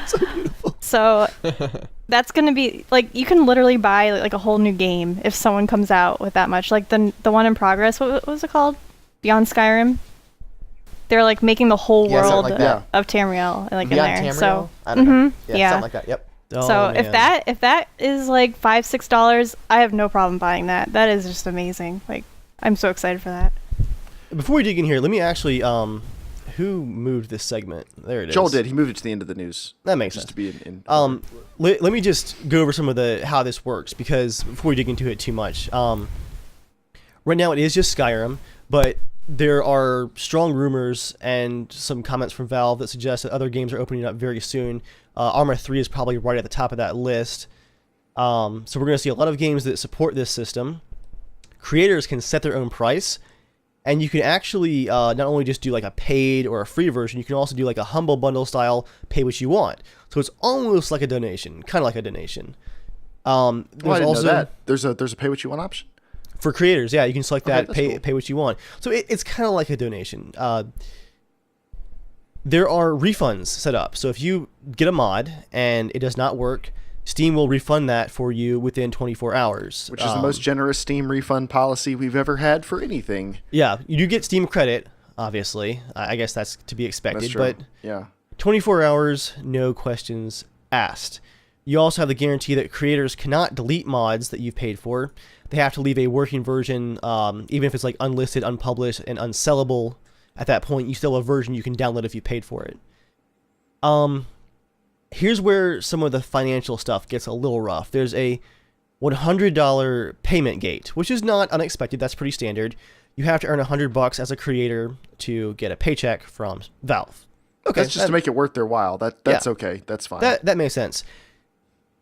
So beautiful. So that's going to be, like, you can literally buy like a whole new game if someone comes out with that much. Like the one in progress, what was it called? Beyond Skyrim? They're like making the whole world of Tamriel like Beyond in there. Tamriel? So I don't know. Yeah, something like that. Yep. So if that is like $5-6, I have no problem buying that. That is just amazing. Like, I'm so excited for that. Before we dig in here, let me actually who moved this segment? There it is. Joel did. He moved it to the end of the news. That makes just sense. To be in let me just go over some of how this works, because before we dig into it too much, right now it is just Skyrim, but there are strong rumors and some comments from Valve that suggest that other games are opening up very soon. Arma 3 is probably right at the top of that list. So we're going to see a lot of games that support this system. Creators can set their own price, and you can actually not only just do like a paid or a free version, you can also do like a humble bundle style, pay what you want. So it's almost like a donation, kind of like a donation. I didn't know that. There's a pay what you want option? For creators, yeah, you can select that, cool. pay what you want. So it's kind of like a donation. There are refunds set up. So if you get a mod and it does not work, Steam will refund that for you within 24 hours. Which is the most generous Steam refund policy we've ever had for anything. Yeah, you do get Steam credit, obviously. I guess that's to be expected. That's true. But yeah, 24 hours, no questions asked. You also have the guarantee that creators cannot delete mods that you've paid for. They have to leave a working version, even if it's like unlisted, unpublished, and unsellable. At that point, you still have a version you can download if you paid for it. Here's where some of the financial stuff gets a little rough. There's a $100 payment gate, which is not unexpected. That's pretty standard. You have to earn $100 as a creator to get a paycheck from Valve. Okay, that's just to make it worth their while. That's okay. That's fine. That makes sense.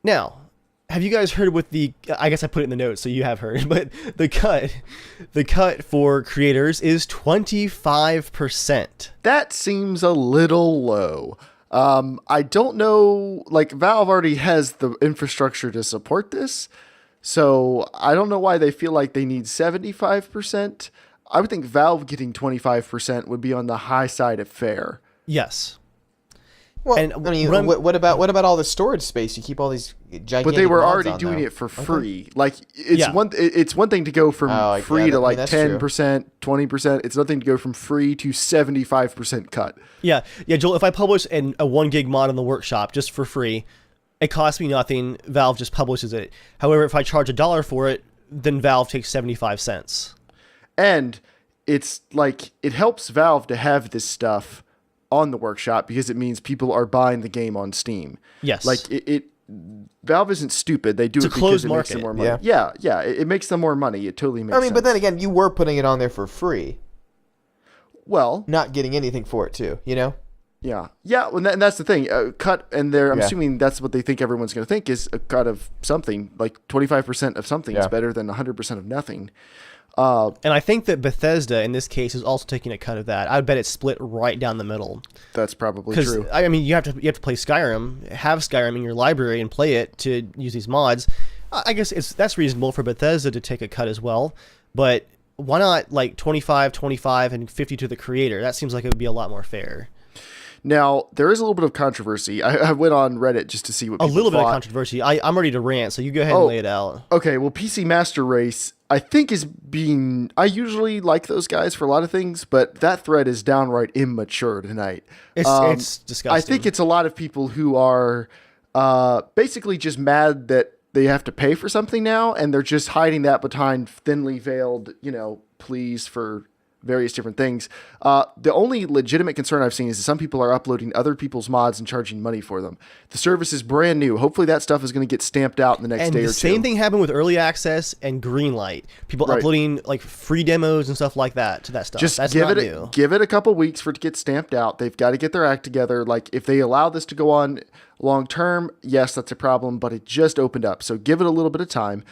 Now, have you guys heard what I guess I put it in the notes, so you have heard, but the cut for creators is 25%. That seems a little low. I don't know, like Valve already has the infrastructure to support this, so I don't know why they feel like they need 75%. I would think Valve getting 25% would be on the high side of fair. Yes. Well, And I mean, what about all the storage space? You keep all these gigantic. But they were mods already on doing there. it for free. Like it's Yeah. it's one thing to go from free to like that's true. 10%, 20%. It's nothing to go from free to 75% cut. Yeah, Joel, if I publish a 1 gig mod in the workshop just for free, it costs me nothing. Valve just publishes it. However, if I charge $1 for it, then Valve takes 75 cents. And it's like it helps Valve to have this stuff on the workshop because it means people are buying the game on Steam. Yes. Like Valve isn't stupid. They do It's it a closed because it makes them market. more money. Yeah. It makes them more money. It totally makes sense. I mean, but then again, you were putting it on there for free, well, not getting anything for it too. You know. yeah. Well, and that's the thing. Cut, and I'm Yeah. assuming that's what they think everyone's going to think is a cut of something. Like 25% of something is better than 100% of nothing. And I think that Bethesda, in this case, is also taking a cut of that. I would bet it's split right down the middle. That's probably Because true. I mean, you have to play Skyrim, have Skyrim in your library, and play it to use these mods. I guess that's reasonable for Bethesda to take a cut as well. But why not like 25, and 50 to the creator? That seems like it would be a lot more fair. Now, there is a little bit of controversy. I went on Reddit just to see what people A little bit of thought. controversy. I'm ready to rant, so you go ahead and lay it out. Okay, well, PC Master Race, I think is being... I usually like those guys for a lot of things, but that thread is downright immature tonight. It's disgusting. I think it's a lot of people who are basically just mad that they have to pay for something now, and they're just hiding that behind thinly veiled, pleas for various different things. The only legitimate concern I've seen is that some people are uploading other people's mods and charging money for them. The service is brand new. Hopefully that stuff is going to get stamped out in the next And day or the two. same thing happened with early access and Greenlight. People Right. uploading like free demos and stuff like that to that stuff. Just That's give not it new. give it a couple weeks for it to get stamped out. They've got to get their act together. Like if they allow this to go on long term, yes, that's a problem, but it just opened up. So give it a little bit of time.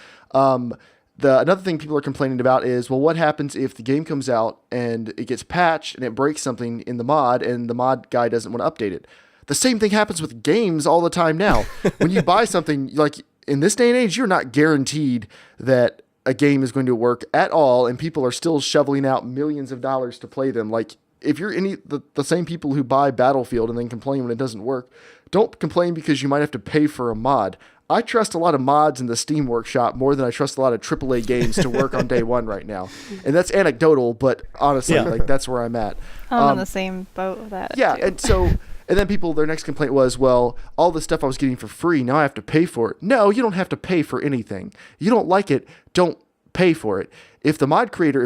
Another thing people are complaining about is, well, what happens if the game comes out and it gets patched and it breaks something in the mod and the mod guy doesn't want to update it? The same thing happens with games all the time now. When you buy something, like in this day and age, you're not guaranteed that a game is going to work at all, and people are still shoveling out millions of dollars to play them. Like if you're the same people who buy Battlefield and then complain when it doesn't work, don't complain because you might have to pay for a mod. I trust a lot of mods in the Steam Workshop more than I trust a lot of AAA games to work on day one right now. And that's anecdotal, but honestly, like that's where I'm at. I'm in the same boat with that. Yeah, too. and then their next complaint was, well, all the stuff I was getting for free, now I have to pay for it. No, you don't have to pay for anything. You don't like it, don't pay for it. If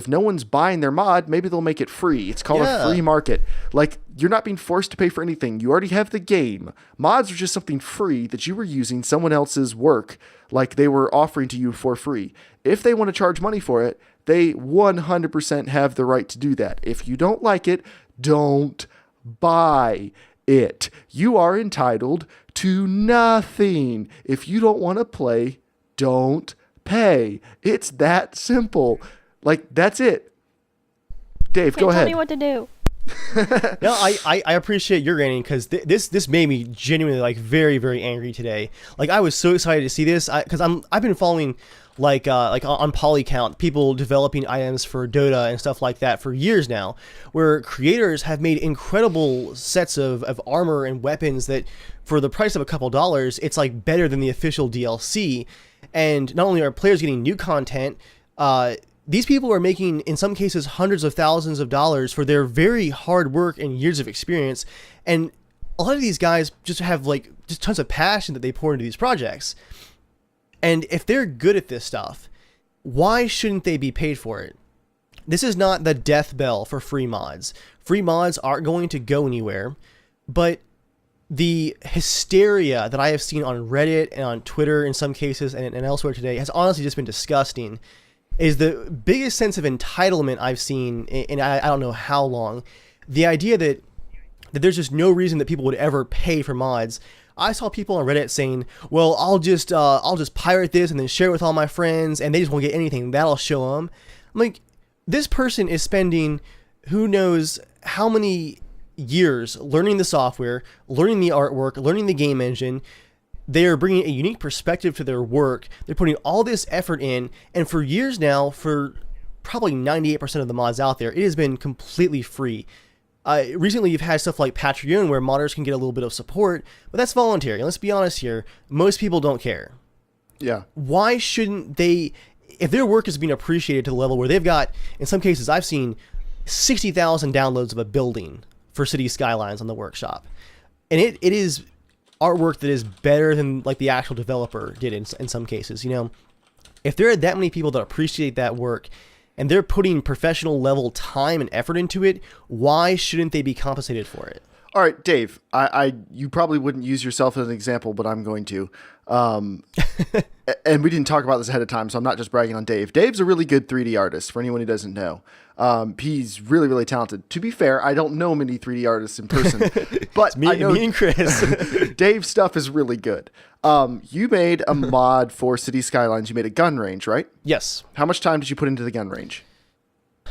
no one's buying their mod, maybe they'll make it free. It's called a free market. Like, you're not being forced to pay for anything. You already have the game. Mods are just something free that you were using someone else's work, like they were offering to you for free. If they want to charge money for it, they 100% have the right to do that. If you don't like it, don't buy it. You are entitled to nothing. If you don't want to play, don't pay. It's that simple. Like, that's it. Dave, go ahead. Tell me what to do. No, I appreciate your ranting because this made me genuinely like very, very angry today. Like I was so excited to see this because I've been following like on Polycount people developing items for Dota and stuff like that for years now, where creators have made incredible sets of armor and weapons that for the price of a couple dollars, it's like better than the official DLC. And not only are players getting new content, these people are making, in some cases, hundreds of thousands of dollars for their very hard work and years of experience. And a lot of these guys just have like just tons of passion that they pour into these projects. And if they're good at this stuff, why shouldn't they be paid for it? This is not the death bell for free mods. Free mods aren't going to go anywhere, but the hysteria that I have seen on Reddit and on Twitter in some cases and elsewhere today has honestly just been disgusting. Is the biggest sense of entitlement I've seen in I don't know how long. The idea that there's just no reason that people would ever pay for mods. I saw people on Reddit saying, well, I'll just pirate this and then share it with all my friends and they just won't get anything. That'll show them. I'm like, this person is spending who knows how many years learning the software, learning the artwork, learning the game engine. They're bringing a unique perspective to their work. They're putting all this effort in, and for years now, for probably 98% of the mods out there, it has been completely free. Recently, you've had stuff like Patreon where modders can get a little bit of support, but that's voluntary. And let's be honest here, most people don't care. Yeah. Why shouldn't they, if their work is being appreciated to the level where they've got, in some cases, I've seen 60,000 downloads of a building for City Skylines on the workshop. And it is artwork that is better than like the actual developer did in some cases. You know, if there are that many people that appreciate that work and they're putting professional level time and effort into it, why shouldn't they be compensated for it? All right, Dave, you probably wouldn't use yourself as an example, but I'm going to. And we didn't talk about this ahead of time, so I'm not just bragging on Dave. Dave's a really good 3D artist, for anyone who doesn't know. He's really, really talented. To be fair, I don't know many 3D artists in person, but me and Chris. Dave's stuff is really good. You made a mod for City Skylines. You made a gun range, right? Yes. How much time did you put into the gun range?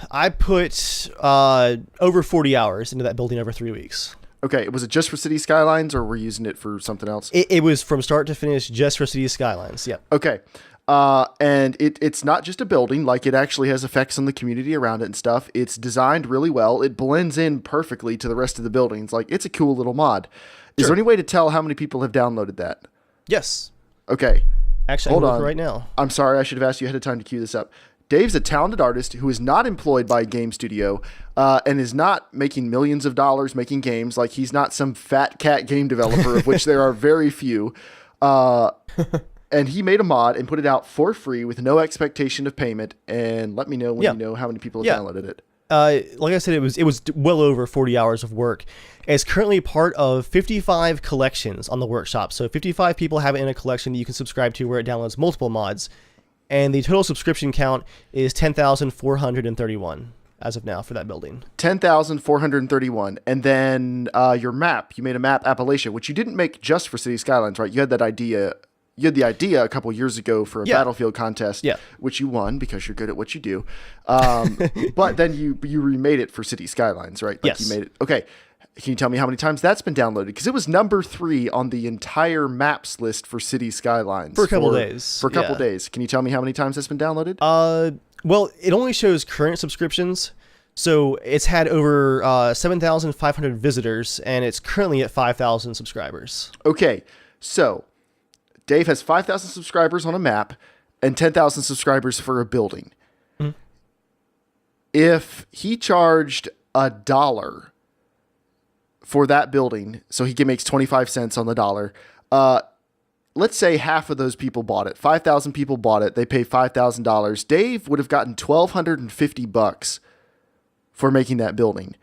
I put over 40 hours into that building over 3 weeks. Okay, was it just for City Skylines, or were you using it for something else? It was from start to finish just for City Skylines, yep. Okay, and it's not just a building, like it actually has effects on the community around it and stuff. It's designed really well. It blends in perfectly to the rest of the buildings. Like, it's a cool little mod. Is there any way to tell how many people have downloaded that? Yes. Okay. Actually, Hold I'm on. looking right now. I'm sorry, I should have asked you ahead of time to cue this up. Dave's a talented artist who is not employed by a game studio and is not making millions of dollars making games. Like, he's not some fat cat game developer, of which there are very few. And he made a mod and put it out for free with no expectation of payment. And let me know when you know how many people have downloaded it. Like I said, it was well over 40 hours of work. It's currently part of 55 collections on the workshop. So 55 people have it in a collection that you can subscribe to where it downloads multiple mods. And the total subscription count is 10,431 as of now for that building. 10,431. And then your map, you made a map Appalachia, which you didn't make just for City Skylines, right? You had that idea. You had the idea a couple years ago for a Battlefield contest, which you won because you're good at what you do. But then you remade it for City Skylines, right? Like, yes. You made it. Okay. Can you tell me how many times that's been downloaded? Because it was number 3 on the entire maps list for City Skylines. For a couple days. For a couple days. Can you tell me how many times that's been downloaded? Well, it only shows current subscriptions. So it's had over 7,500 visitors, and it's currently at 5,000 subscribers. Okay. So Dave has 5,000 subscribers on a map and 10,000 subscribers for a building. Mm-hmm. If he charged $1 for that building, so he makes 25 cents on the dollar, let's say half of those people bought it. 5,000 people bought it. They pay $5,000. Dave would have gotten $1,250 for making that building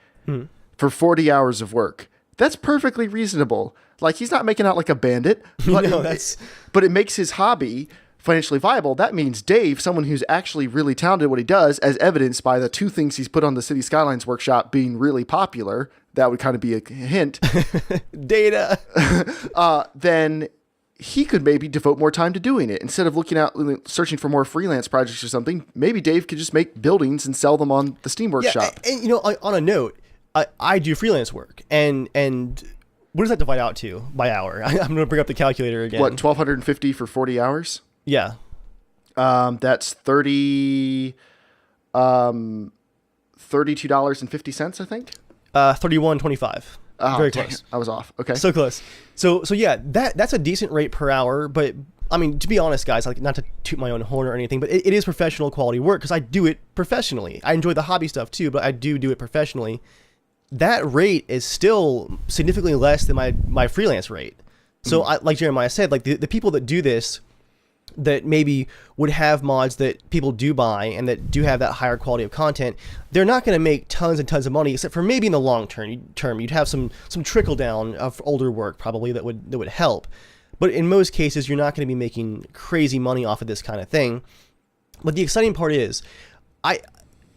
for 40 hours of work. That's perfectly reasonable. Like, he's not making out like a bandit, but, but it makes his hobby financially viable. That means Dave, someone who's actually really talented at what he does, as evidenced by the 2 things he's put on the City Skylines workshop being really popular, that would kind of be a hint. Data. Then he could maybe devote more time to doing it. Instead of looking out, searching for more freelance projects or something, maybe Dave could just make buildings and sell them on the Steam Workshop. And you know, on a note, I do freelance work, and what does that divide out to by hour? I'm going to bring up the calculator again. What, $1,250 for 40 hours? Yeah. That's $32.50, I think. 31.25. Oh, very close. I was off. Okay. So close. So yeah, that's a decent rate per hour, but I mean, to be honest, guys, like, not to toot my own horn or anything, but it is professional quality work because I do it professionally. I enjoy the hobby stuff too, but I do it professionally. That rate is still significantly less than my freelance rate. So like Jeremiah said, like the people that do this, that maybe would have mods that people do buy and that do have that higher quality of content, they're not going to make tons and tons of money, except for maybe in the long term. You'd have some trickle down of older work probably that would help. But in most cases, you're not going to be making crazy money off of this kind of thing. But the exciting part is,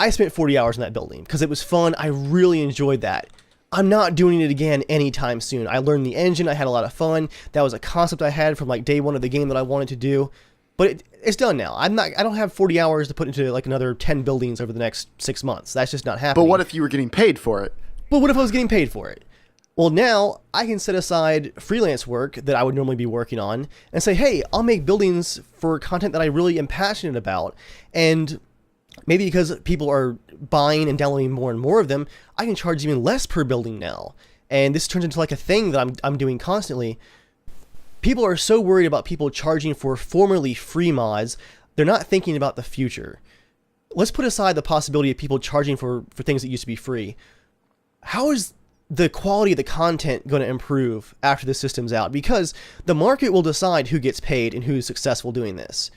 I spent 40 hours in that building because it was fun. I really enjoyed that. I'm not doing it again anytime soon. I learned the engine. I had a lot of fun. That was a concept I had from like day one of the game that I wanted to do. But it's done now. I don't have 40 hours to put into like another 10 buildings over the next 6 months. That's just not happening. But what if you were getting paid for it? But what if I was getting paid for it? Well, now I can set aside freelance work that I would normally be working on and say, hey, I'll make buildings for content that I really am passionate about. And maybe because people are buying and downloading more and more of them, I can charge even less per building now. And this turns into like a thing that I'm doing constantly. People are so worried about people charging for formerly free mods, they're not thinking about the future. Let's put aside the possibility of people charging for things that used to be free. How is the quality of the content going to improve after the system's out? Because the market will decide who gets paid and who's successful doing this.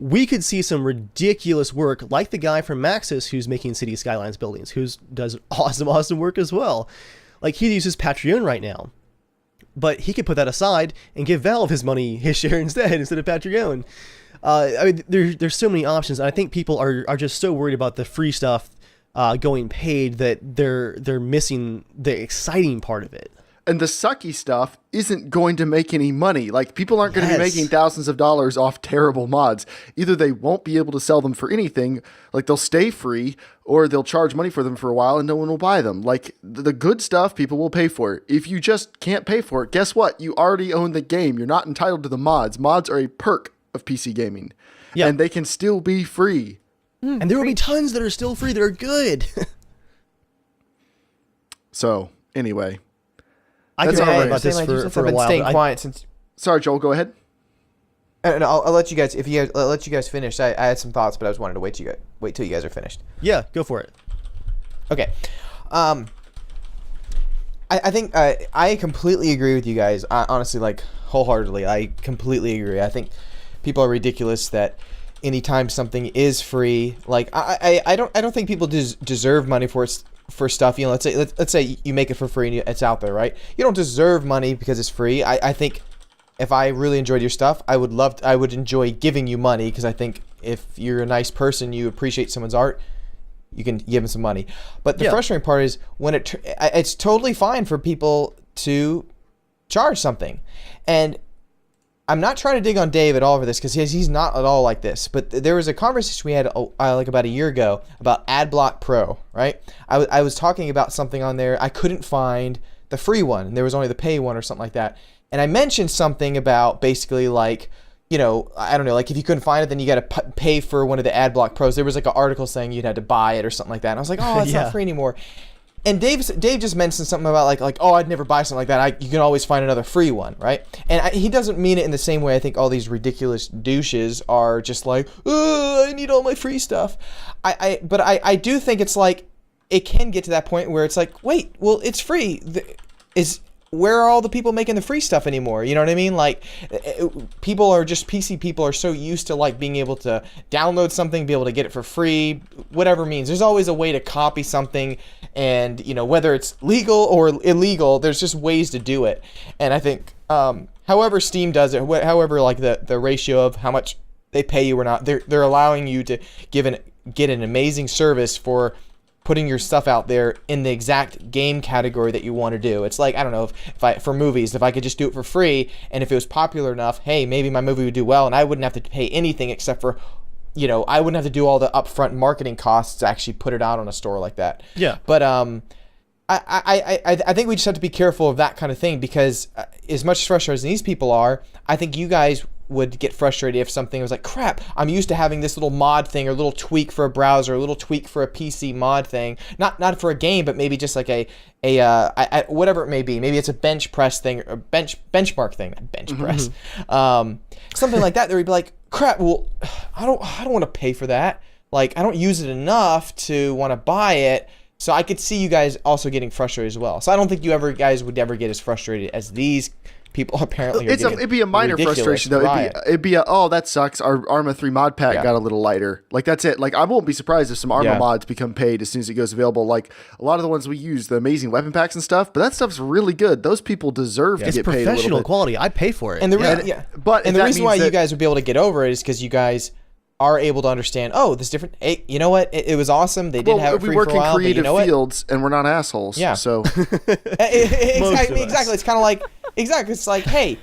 We could see some ridiculous work, like the guy from Maxis who's making City Skylines buildings, who does awesome work as well. Like, he uses Patreon right now, but he could put that aside and give Valve his share instead of Patreon. I mean, there's so many options, and I think people are just so worried about the free stuff going paid that they're missing the exciting part of it. And the sucky stuff isn't going to make any money. Like, people aren't going to be making thousands of dollars off terrible mods. Either they won't be able to sell them for anything, like they'll stay free, or they'll charge money for them for a while and no one will buy them. Like, the good stuff, people will pay for it. If you just can't pay for it, guess what? You already own the game. You're not entitled to the mods. Mods are a perk of PC gaming. Yeah. And they can still be free. And there will be tons that are still free that are good. So, anyway. I can talk about this for a while. I've been staying quiet since. Sorry, Joel. Go ahead. And I'll let you guys. I'll let you guys finish. I had some thoughts, but I just wanted to wait till you guys are finished. Yeah, go for it. Okay. I think I completely agree with you guys. Honestly, like, wholeheartedly, I completely agree. I think people are ridiculous that anytime something is free, like I don't think people deserve money for stuff. You know, let's say you make it for free and it's out there, right? You don't deserve money because it's free. I think if I really enjoyed your stuff, I would enjoy giving you money, because I think if you're a nice person, you appreciate someone's art, you can give them some money. But the frustrating part is when it's totally fine for people to charge something. And I'm not trying to dig on Dave at all for this, because he's not at all like this. But there was a conversation we had like about a year ago about AdBlock Pro, right? I was talking about something on there. I couldn't find the free one, and there was only the pay one or something like that. And I mentioned something about basically like, you know, I don't know, like if you couldn't find it, then you got to pay for one of the AdBlock Pros. There was like an article saying you'd had to buy it or something like that. And I was like, oh, it's not free anymore. And Dave just mentioned something about like oh, I'd never buy something like that. You can always find another free one, right? And he doesn't mean it in the same way I think all these ridiculous douches are just like, oh, I need all my free stuff. But I do think it's like, it can get to that point where it's like, wait, well, it's free. Where are all the people making the free stuff anymore? You know what I mean? Like, PC people are so used to like being able to download something, be able to get it for free, whatever means. There's always a way to copy something, and you know, whether it's legal or illegal, there's just ways to do it. And I think, however Steam does it, however like the ratio of how much they pay you or not, they're allowing you to get an amazing service for putting your stuff out there in the exact game category that you want to do. It's like, I don't know, if for movies, if I could just do it for free, and if it was popular enough, hey, maybe my movie would do well, and I wouldn't have to pay anything except for, you know, I wouldn't have to do all the upfront marketing costs to actually put it out on a store like that. Yeah. But I think we just have to be careful of that kind of thing, because as much frustrated as these people are, I think you guys would get frustrated if something was like, crap, I'm used to having this little mod thing or little tweak for a browser, a little tweak for a PC mod thing, not for a game, but maybe just like a whatever it may be. Maybe it's a bench press thing, or benchmark thing, not bench press, something like that. There would be like, crap, well, I don't want to pay for that. Like, I don't use it enough to want to buy it. So I could see you guys also getting frustrated as well. So I don't think guys would ever get as frustrated as these people apparently are getting. It'd be a minor frustration though. It'd be oh, that sucks. Our Arma 3 mod pack got a little lighter. Like, that's it. Like, I won't be surprised if some Arma mods become paid as soon as it goes available. Like, a lot of the ones we use, the amazing weapon packs and stuff, but that stuff's really good. Those people deserve to get paid a little bit. It's professional quality. I pay for it. And the reason why you guys would be able to get over it is because you guys are able to understand, oh, this different, hey, you know what, it was awesome, they did have it free for a while, we work in creative but you know fields, and we're not assholes, so. Exactly, it's kind of like, it's like, hey,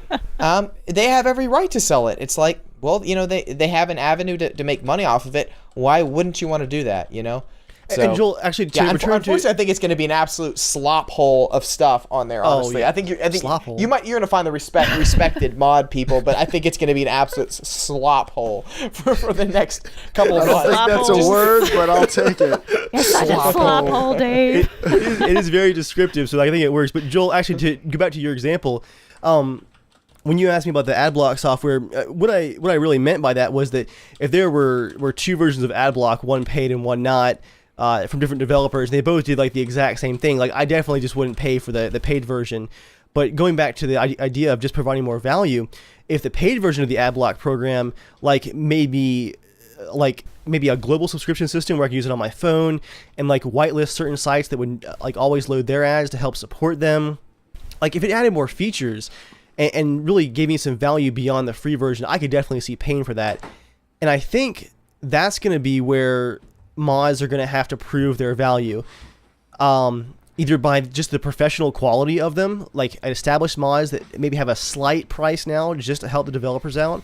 they have every right to sell it. It's like, well, you know, they have an avenue to make money off of it, why wouldn't you want to do that, you know? So, and Joel, actually, to return unfortunately, I think it's going to be an absolute slop hole of stuff on there. Honestly, yeah. I think Slop hole. you're going to find the respected mod people, but I think it's going to be an absolute slop hole for the next couple of I don't months. think that's a word, but I'll take it. You're such a slop hole, Dave. It is very descriptive, so I think it works. But Joel, actually, to go back to your example, when you asked me about the ad block software, what I really meant by that was that if there were two versions of ad block, one paid and one not, from different developers, and they both did like the exact same thing, like I definitely just wouldn't pay for the paid version. But going back to the idea of just providing more value, if the paid version of the ad block program, maybe a global subscription system where I can use it on my phone and like whitelist certain sites that would like always load their ads to help support them, like if it added more features and really gave me some value beyond the free version, I could definitely see paying for that. And I think that's going to be where mods are going to have to prove their value, either by just the professional quality of them, like established mods that maybe have a slight price now just to help the developers out,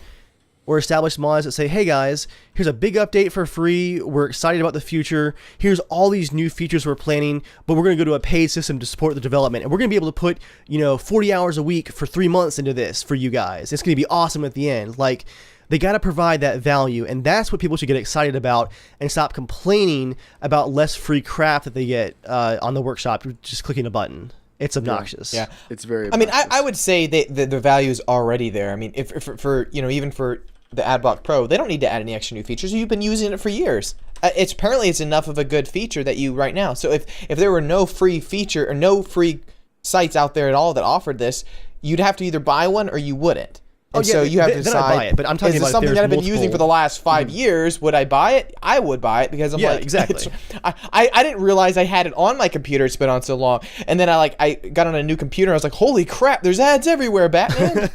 or established mods that say, hey guys, here's a big update for free, we're excited about the future, here's all these new features we're planning, but we're going to go to a paid system to support the development, and we're going to be able to put 40 hours a week for 3 months into this for you guys. It's going to be awesome at the end. Like, they got to provide that value, and that's what people should get excited about and stop complaining about less free crap that they get on the workshop just clicking a button. It's obnoxious. Yeah. It's very obnoxious. I mean, I would say that the value is already there. I mean, if for even for the Adblock Pro, they don't need to add any extra new features. You've been using it for years. It's enough of a good feature that you right now. So if there were no free feature or no free sites out there at all that offered this, you'd have to either buy one or you wouldn't. And so you have to decide, I'd buy it, but I'm talking is about this something that I've been multiple... using for the last 5 years? Would I buy it? I would buy it because I'm exactly. I didn't realize I had it on my computer. It's been on so long. And then I got on a new computer. I was like, holy crap, there's ads everywhere, Batman.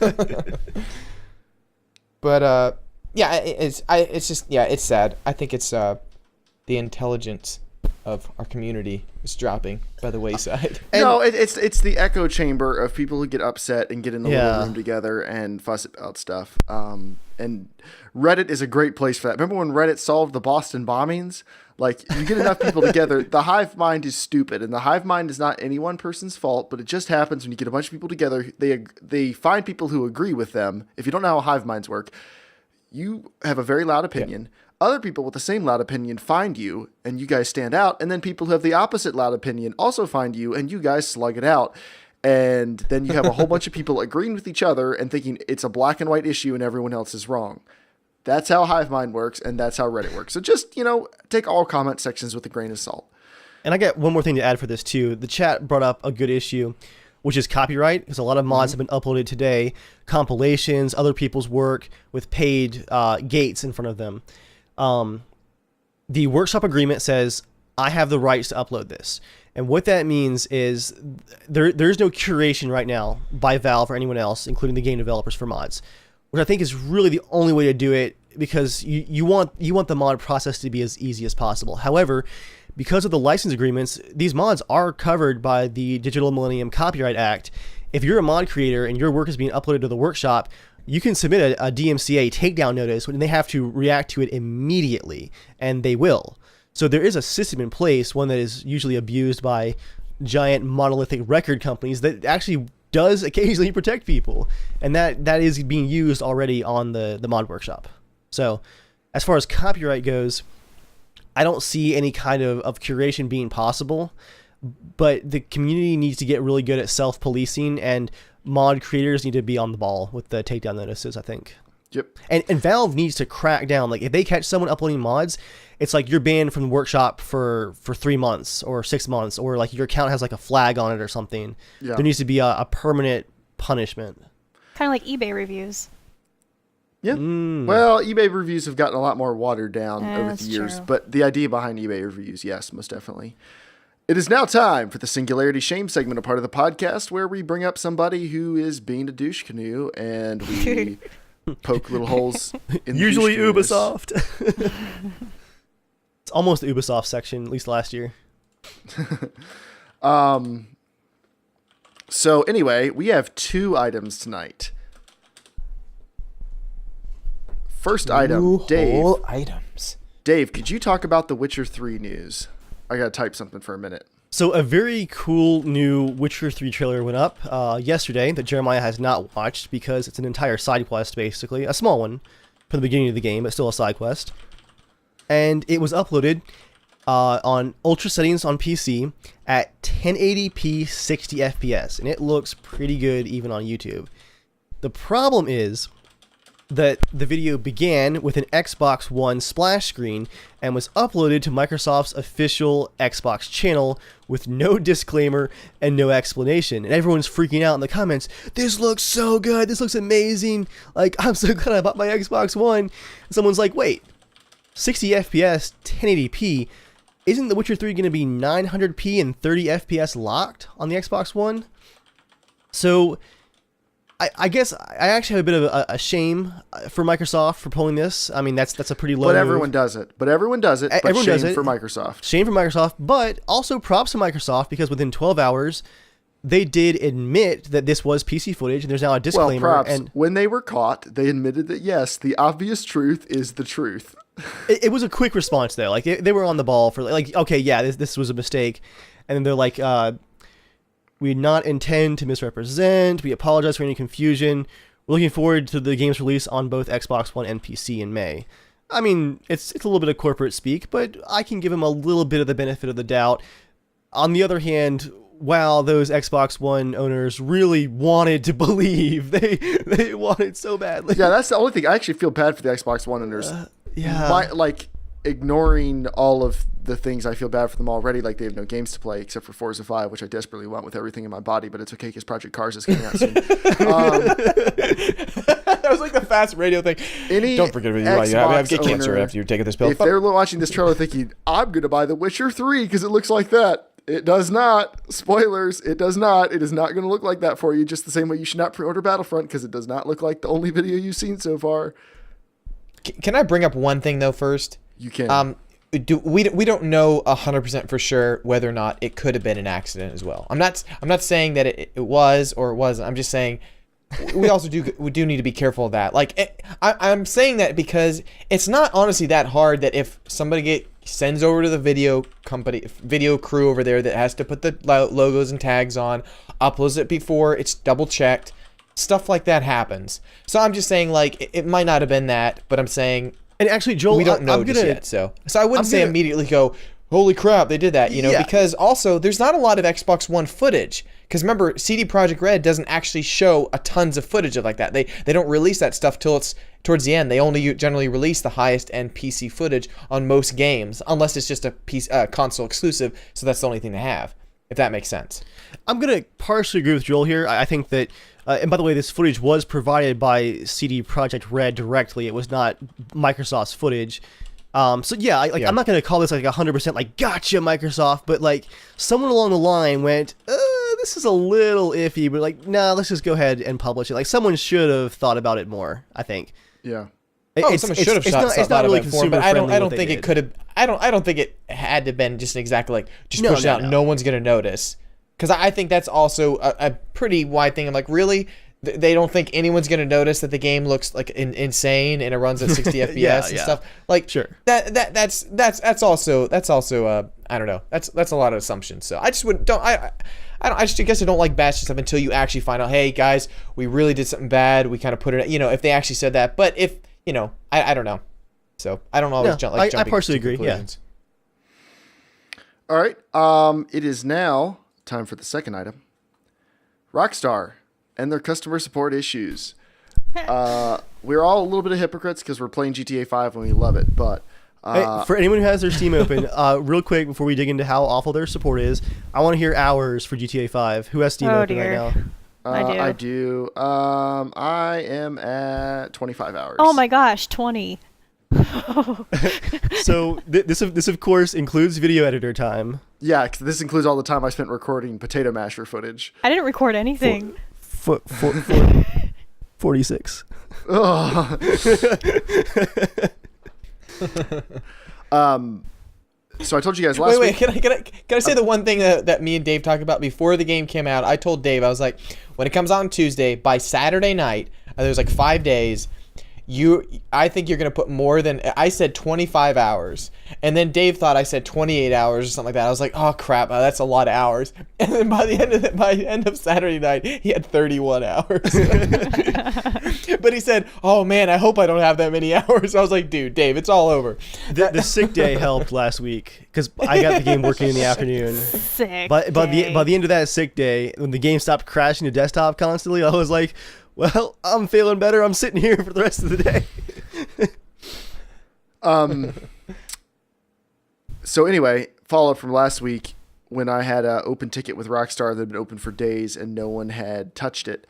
But it's sad. I think it's the intelligence of our community is dropping by the wayside. No, it's the echo chamber of people who get upset and get in the little room together and fuss about stuff. And Reddit is a great place for that. Remember when Reddit solved the Boston bombings? Like, you get enough people together, the hive mind is stupid, and the hive mind is not any one person's fault, but it just happens when you get a bunch of people together. They find people who agree with them. If you don't know how hive minds work, you have a very loud opinion. Yeah. Other people with the same loud opinion find you, and you guys stand out. And then people who have the opposite loud opinion also find you, and you guys slug it out. And then you have a whole bunch of people agreeing with each other and thinking it's a black and white issue and everyone else is wrong. That's how hive mind works, and that's how Reddit works. So just, take all comment sections with a grain of salt. And I got one more thing to add for this, too. The chat brought up a good issue, which is copyright, because a lot of mods have been uploaded today, compilations, other people's work with paid gates in front of them. The workshop agreement says, I have the rights to upload this. And what that means is there's no curation right now by Valve or anyone else, including the game developers for mods, which I think is really the only way to do it, because you want the mod process to be as easy as possible. However, because of the license agreements, these mods are covered by the Digital Millennium Copyright Act. If you're a mod creator and your work is being uploaded to the workshop, you can submit a DMCA takedown notice when they have to react to it immediately, and they will. So there is a system in place, one that is usually abused by giant monolithic record companies, that actually does occasionally protect people, and that is being used already on the mod workshop. So as far as copyright goes, I don't see any kind of curation being possible, but the community needs to get really good at self-policing, and mod creators need to be on the ball with the takedown notices, I think. Yep. And Valve needs to crack down. Like, if they catch someone uploading mods, it's like you're banned from the workshop for 3 months or 6 months, or like your account has like a flag on it or something. Yeah. There needs to be a permanent punishment. Kind of like eBay reviews. Yeah. Well, eBay reviews have gotten a lot more watered down over the years, true. But the idea behind eBay reviews, yes, most definitely. It is now time for the Singularity Shame segment, a part of the podcast where we bring up somebody who is being a douche canoe and we poke little holes in the usually douche Ubisoft. It's almost the Ubisoft section, at least last year. So anyway, we have 2 items tonight. First item, Dave. Items. Dave, could you talk about the Witcher 3 news? I gotta type something for a minute. So a very cool new Witcher 3 trailer went up yesterday that Jeremiah has not watched because it's an entire side quest, basically. A small one from the beginning of the game, but still a side quest. And it was uploaded on ultra settings on PC at 1080p 60 FPS, and it looks pretty good even on YouTube. The problem is that the video began with an Xbox One splash screen and was uploaded to Microsoft's official Xbox channel with no disclaimer and no explanation. And everyone's freaking out in the comments, this looks so good, this looks amazing, like, I'm so glad I bought my Xbox One. And someone's like, wait, 60 FPS, 1080p, isn't The Witcher 3 going to be 900p and 30 FPS locked on the Xbox One? So I guess I actually have a bit of a shame for Microsoft for pulling this. I mean, that's a pretty low But move. everyone does it. But everyone does it. But Everyone shame does it. for Microsoft. Shame for Microsoft, but also props to Microsoft because within 12 hours, they did admit that this was PC footage, and there's now a disclaimer. Well, props. And When they were caught, they admitted that, yes, the obvious truth is the truth. it was a quick response, though. Like, they were on the ball for, like, okay, yeah, this was a mistake. And then they're like, we did not intend to misrepresent. We apologize for any confusion. We're looking forward to the game's release on both Xbox One and PC in May. I mean, it's a little bit of corporate speak, but I can give them a little bit of the benefit of the doubt. On the other hand, wow, those Xbox One owners really wanted to believe. They wanted so badly. Yeah, that's the only thing. I actually feel bad for the Xbox One owners. Yeah. Ignoring all of the things, I feel bad for them already. Like, they have no games to play except for Forza 5, which I desperately want with everything in my body, but it's okay because Project Cars is coming out soon. That was like the fast radio thing. Don't forget you have get cancer after you've taken this pill. If they're watching this trailer thinking, I'm going to buy The Witcher 3 because it looks like that, it does not. Spoilers, it does not. It is not going to look like that for you, just the same way you should not pre-order Battlefront because it does not look like the only video you've seen so far. Can I bring up one thing, though, first? You can. We don't know 100% for sure whether or not it could have been an accident as well. I'm not saying that it was or it wasn't. I'm just saying we do need to be careful of that. Like, I'm saying that because it's not honestly that hard that if somebody sends over to the video crew over there that has to put the logos and tags on, uploads it before it's double checked, stuff like that happens. So I'm just saying, like, it might not have been that, but I'm saying. And actually, Joel, we don't know just yet, so I wouldn't say immediately go, holy crap, they did that, because also there's not a lot of Xbox One footage. Because remember, CD Projekt Red doesn't actually show a tons of footage of like that. They don't release that stuff till it's towards the end. They only generally release the highest end PC footage on most games, unless it's just a console exclusive. So that's the only thing they have, if that makes sense. I'm gonna partially agree with Joel here. I think that. And by the way, this footage was provided by CD Projekt Red directly. It was not Microsoft's footage. So yeah, I'm not going to call this like 100% like gotcha Microsoft, but like someone along the line went, this is a little iffy, but like, nah, let's just go ahead and publish it. Like someone should have thought about it more, I think. Yeah. Someone should have it's not really consumer but I don't think it could have. I don't think it had to been just exactly like just push it out. No one's going to notice. Because I think that's also a pretty wide thing. I'm like, really? They don't think anyone's going to notice that the game looks like insane and it runs at 60 FPS and stuff. Like, sure. That's also I don't know. That's a lot of assumptions. So I just I guess I don't like bashing stuff until you actually find out, hey guys, we really did something bad. We kind of put it, if they actually said that. But if I don't know. So I don't always jump. I partially agree. Conclusions. Yeah. All right. It is now time for the second item. Rockstar and their customer support issues. We're all a little bit of hypocrites because we're playing GTA 5 and we love it, but hey, for anyone who has their Steam open, real quick before we dig into how awful their support is, I want to hear hours for GTA 5. Who has Steam open right now? I do. I am at 25 hours. Oh my gosh, 20. So this of course includes video editor time. Yeah, 'cause this includes all the time I spent recording potato masher footage. I didn't record anything. 46. Oh. So I told you guys last week. Can I say the one thing that me and Dave talked about before the game came out? I told Dave, I was like, when it comes out on Tuesday, by Saturday night, there's like 5 days, I think you're going to put more than, I said 25 hours. And then Dave thought I said 28 hours or something like that. I was like, oh crap, that's a lot of hours. And then by the end of Saturday night, he had 31 hours. But he said, oh man, I hope I don't have that many hours. I was like, dude, Dave, it's all over. The sick day helped last week because I got the game working in the afternoon. Sick. But by the end of that sick day, when the game stopped crashing to desktop constantly, I was like, well, I'm feeling better. I'm sitting here for the rest of the day. So anyway, follow up from last week when I had an open ticket with Rockstar that had been open for days and no one had touched it.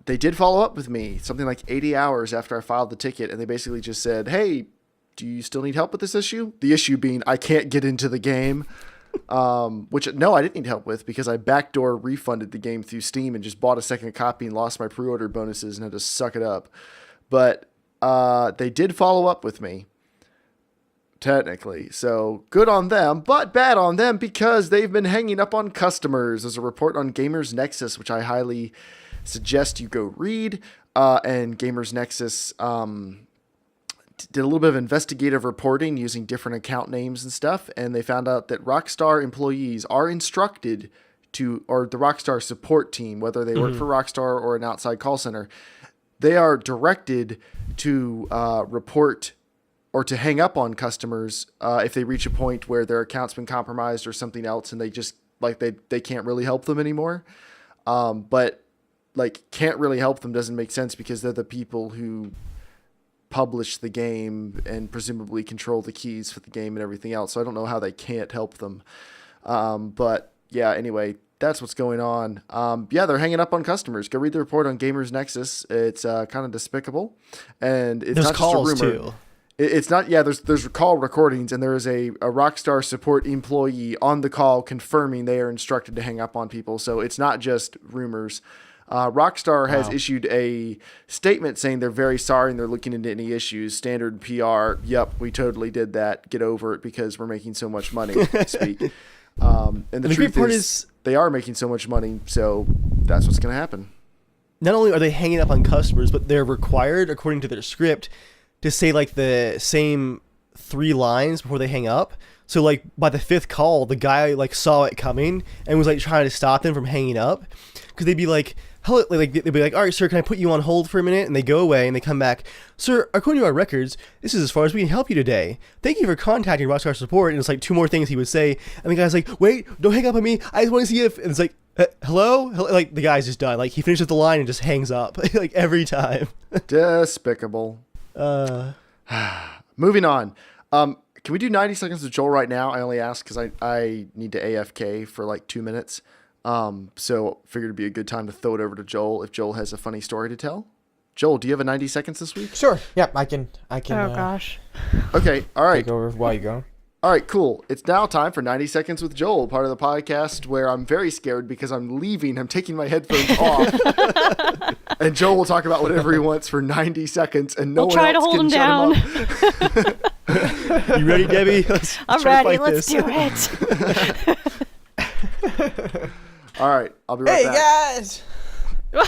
They did follow up with me something like 80 hours after I filed the ticket, and they basically just said, hey, do you still need help with this issue? The issue being I can't get into the game, which no, I didn't need help with because I backdoor refunded the game through Steam and just bought a second copy and lost my pre-order bonuses and had to suck it up. But they did follow up with me. Technically. So good on them, but bad on them because they've been hanging up on customers. There's a report on Gamers Nexus, which I highly suggest you go read. And Gamers Nexus did a little bit of investigative reporting using different account names and stuff. And they found out that Rockstar employees are instructed to, or the Rockstar support team, whether they work for Rockstar or an outside call center, they are directed to report or to hang up on customers if they reach a point where their account's been compromised or something else and they just like they can't really help them anymore. But like can't really help them doesn't make sense because they're the people who publish the game and presumably control the keys for the game and everything else. So I don't know how they can't help them. But yeah, anyway, that's what's going on. Yeah, they're hanging up on customers. Go read the report on Gamers Nexus. It's kind of despicable. And it's There's not calls just a rumor. too. It's not, yeah, there's call recordings, and there is a Rockstar support employee on the call confirming they are instructed to hang up on people. So it's not just rumors. Rockstar has issued a statement saying they're very sorry and they're looking into any issues. Standard PR, yep, we totally did that. Get over it because we're making so much money, speak. And the truth is they are making so much money, so that's what's going to happen. Not only are they hanging up on customers, but they're required, according to their script, to say like the same 3 lines before they hang up. So like by the 5th call, the guy like saw it coming and was like trying to stop them from hanging up because they'd be like, hello, like they'd be like, all right, sir, can I put you on hold for a minute? And they go away and they come back. Sir, according to our records, this is as far as we can help you today. Thank you for contacting Rockstar Support. And it's like 2 more things he would say. And the guy's like, wait, don't hang up on me. I just want to see if, and it's like, hello? Like the guy's just done. Like he finishes the line and just hangs up like every time. Despicable. Moving on. Can we do 90 seconds with Joel right now? I only ask because I need to AFK for like 2 minutes. So figured it'd be a good time to throw it over to Joel if Joel has a funny story to tell. Joel, do you have a 90 seconds this week? Sure. Yep, I can. Oh gosh. Okay. All right. Take over while you go. All right, cool. It's now time for 90 Seconds with Joel, part of the podcast where I'm very scared because I'm leaving. I'm taking my headphones off. And Joel will talk about whatever he wants for 90 seconds, and no We'll one try to else hold can him shut down. him up. You ready, Debbie? I'm ready. Let's do it. All right, I'll be right back. Hey, guys!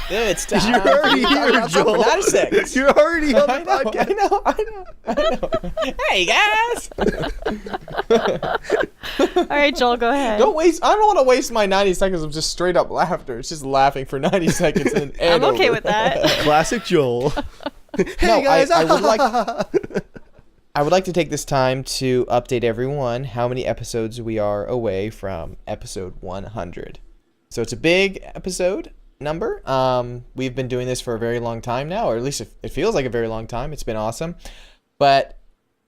It's time. You're already here, Joel. 90 seconds. You're already on the podcast. I know. Hey, guys! All right, Joel, go ahead. I don't want to waste my 90 seconds of just straight up laughter. It's just laughing for 90 seconds and I'm okay over. with that. Classic Joel. Hey, guys! I would like to take this time to update everyone how many episodes we are away from episode 100. So it's a big episode number. We've been doing this for a very long time now, or at least it feels like a very long time. It's been awesome. But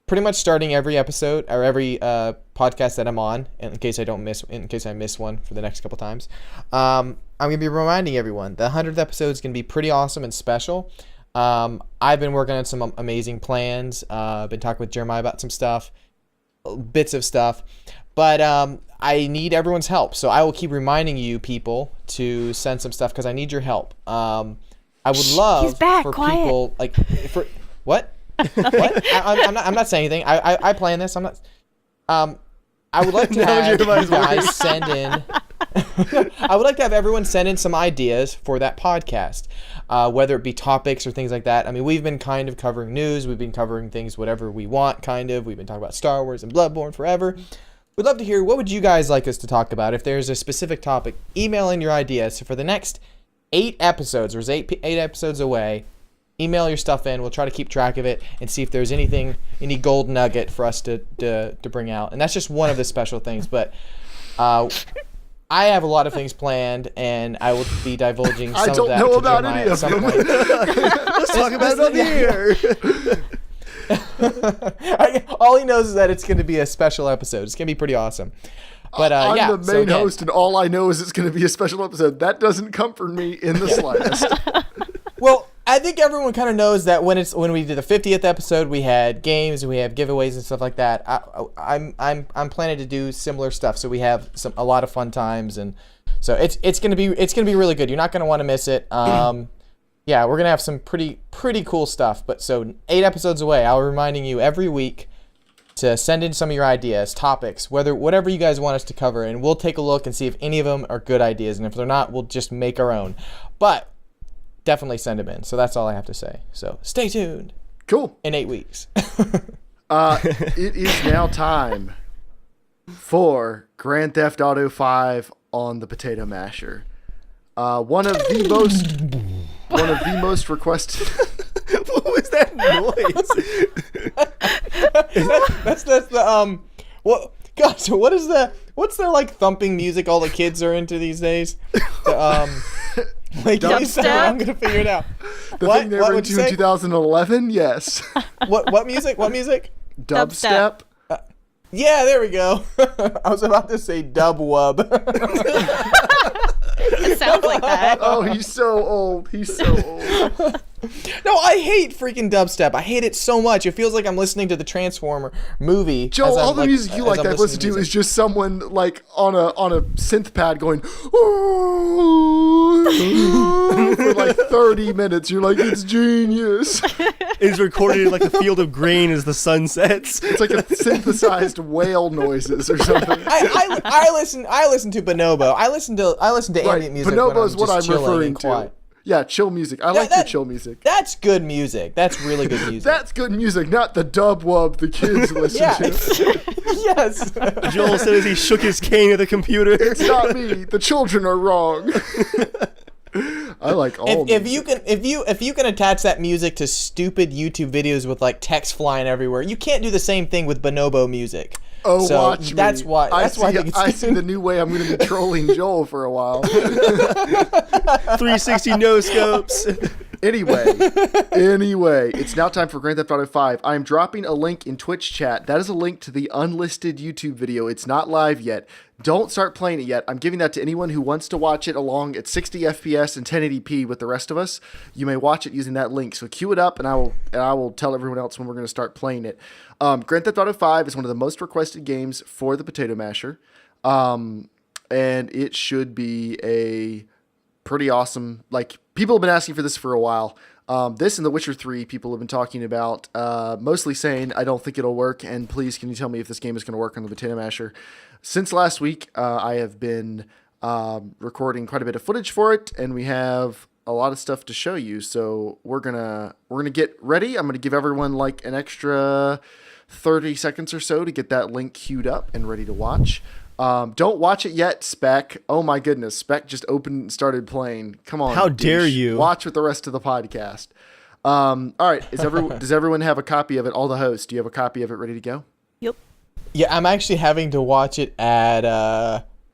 pretty much starting every episode or every podcast that I'm on, in case I miss one for the next couple times, I'm going to be reminding everyone the 100th episode is going to be pretty awesome and special. I've been working on some amazing plans. I've been talking with Jeremiah about some stuff, bits of stuff, but I need everyone's help. So I will keep reminding you people to send some stuff because I need your help. I would love for people like for what? What? I'm not saying anything. I plan this. I'm not. I would like to have you guys send in. I would like to have everyone send in some ideas for that podcast, whether it be topics or things like that. I mean, we've been kind of covering news. We've been covering things, whatever we want, kind of. We've been talking about Star Wars and Bloodborne forever. We'd love to hear, what would you guys like us to talk about? If there's a specific topic, email in your ideas. So for the next 8 episodes, there's 8 episodes away, email your stuff in. We'll try to keep track of it and see if there's any gold nugget for us to bring out. And that's just one of the special things. But I have a lot of things planned, and I will be divulging some of that. I don't know about any of them. Let's talk about it on the air. All he knows is that it's going to be a special episode. It's going to be pretty awesome. But I'm the main host, and all I know is it's going to be a special episode. That doesn't comfort me in the slightest. Well, I think everyone kind of knows that when we did the 50th episode, we had games and we have giveaways and stuff like that. I'm planning to do similar stuff, so we have a lot of fun times, and so it's gonna be really good. You're not gonna want to miss it. Yeah, we're gonna have some pretty cool stuff. But so 8 episodes away, I'll be reminding you every week to send in some of your ideas, topics, whatever you guys want us to cover, and we'll take a look and see if any of them are good ideas, and if they're not, we'll just make our own. But definitely send them in. So that's all I have to say. So stay tuned. Cool. In 8 weeks. It is now time for Grand Theft Auto 5 on the Potato Masher. One of the most requested. What was that noise? that's the what? God, so what's the like thumping music all the kids are into these days? Like, I'm gonna figure it out. The thing they were into in 2011, yes. What music? What music? Dubstep. Yeah, there we go. I was about to say dub wub. It sounds like that. Oh, he's so old. No, I hate freaking dubstep. I hate it so much. It feels like I'm listening to the Transformer movie. Joe, all the music you like that I've listened to is just someone like on a synth pad going for like 30 minutes. You're like, it's genius. It's recorded in like a field of grain as the sun sets. It's like a synthesized whale noises or something. I listen to Bonobo. I listen to ambient music. Bonobo is what I'm referring to. Quiet. Yeah, chill music. I like the chill music. That's good music. That's really good music. That's good music, not the dub wub the kids listen to. Yes. Joel said as he shook his cane at the computer. It's not me. The children are wrong. I like all. If you can attach that music to stupid YouTube videos with like text flying everywhere, you can't do the same thing with Bonobo music. Oh, so watch me. That's why I think I see the new way I'm going to be trolling Joel for a while. 360 no scopes. Anyway, it's now time for Grand Theft Auto 5. I am dropping a link in Twitch chat. That is a link to the unlisted YouTube video. It's not live yet. Don't start playing it yet. I'm giving that to anyone who wants to watch it along at 60 FPS and 1080p with the rest of us. You may watch it using that link. So queue it up, and I will tell everyone else when we're going to start playing it. Grand Theft Auto 5 is one of the most requested games for the Potato Masher, and it should be a pretty awesome. Like, people have been asking for this for a while. This and The Witcher 3, people have been talking about, mostly saying, I don't think it'll work, and please, can you tell me if this game is going to work on the Potato Masher? Since last week, I have been recording quite a bit of footage for it, and we have a lot of stuff to show you. So we're gonna get ready. I'm gonna give everyone like an extra 30 seconds or so to get that link queued up and ready to watch. Don't watch it yet, Spec. Oh my goodness, Spec just opened and started playing. Come on, how dare you? Watch with the rest of the podcast. All right, does everyone have a copy of it? All the hosts, do you have a copy of it ready to go? Yep. Yeah, I'm actually having to watch it at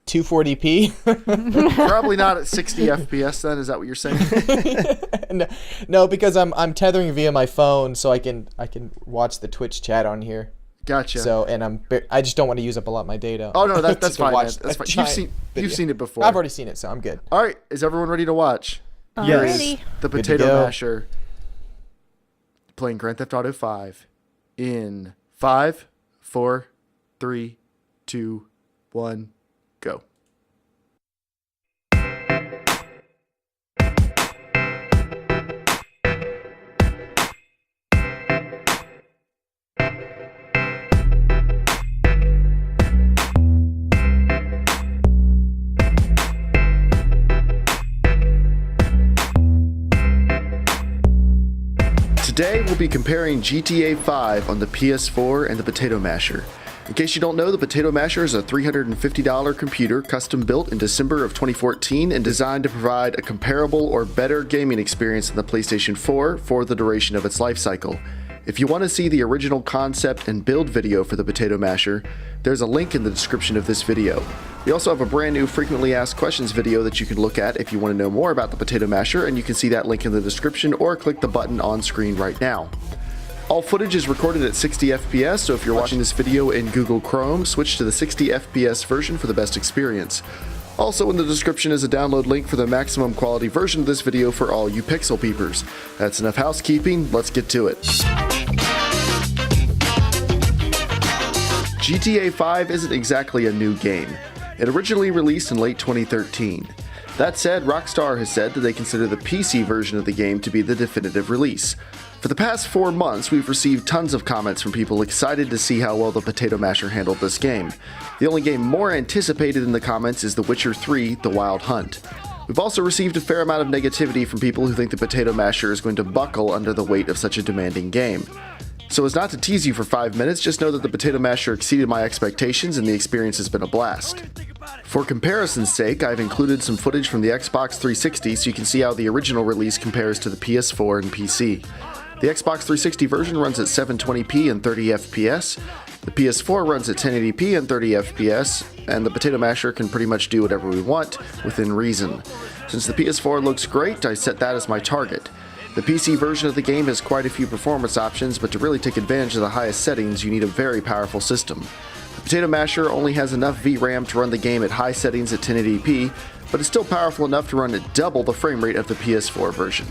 240p. Probably not at 60 FPS then, is that what you're saying? No, because I'm tethering via my phone, so I can watch the Twitch chat on here. Gotcha. So, and I just don't want to use up a lot of my data. Oh no, that's fine. Man. That's fine. You've seen it before. I've already seen it, so I'm good. All right, is everyone ready to watch? Yes. Ready. The Potato Masher playing Grand Theft Auto 5 in 5, 4, 3, 2, 1, go. Today we'll be comparing GTA 5 on the PS4 and the Potato Masher. In case you don't know, the Potato Masher is a $350 computer custom built in December of 2014 and designed to provide a comparable or better gaming experience than the PlayStation 4 for the duration of its life cycle. If you want to see the original concept and build video for the Potato Masher, there's a link in the description of this video. We also have a brand new frequently asked questions video that you can look at if you want to know more about the Potato Masher, and you can see that link in the description or click the button on screen right now. All footage is recorded at 60 FPS, so if you're watching this video in Google Chrome, switch to the 60 FPS version for the best experience. Also in the description is a download link for the maximum quality version of this video for all you pixel peepers. That's enough housekeeping, let's get to it. GTA 5 isn't exactly a new game. It originally released in late 2013. That said, Rockstar has said that they consider the PC version of the game to be the definitive release. For the past 4 months, we've received tons of comments from people excited to see how well the Potato Masher handled this game. The only game more anticipated in the comments is The Witcher 3: The Wild Hunt. We've also received a fair amount of negativity from people who think the Potato Masher is going to buckle under the weight of such a demanding game. So as not to tease you for 5 minutes, just know that the Potato Masher exceeded my expectations and the experience has been a blast. For comparison's sake, I've included some footage from the Xbox 360 so you can see how the original release compares to the PS4 and PC. The Xbox 360 version runs at 720p and 30 FPS, the PS4 runs at 1080p and 30 FPS, and the Potato Masher can pretty much do whatever we want, within reason. Since the PS4 looks great, I set that as my target. The PC version of the game has quite a few performance options, but to really take advantage of the highest settings, you need a very powerful system. The Potato Masher only has enough VRAM to run the game at high settings at 1080p, but it's still powerful enough to run at double the frame rate of the PS4 version.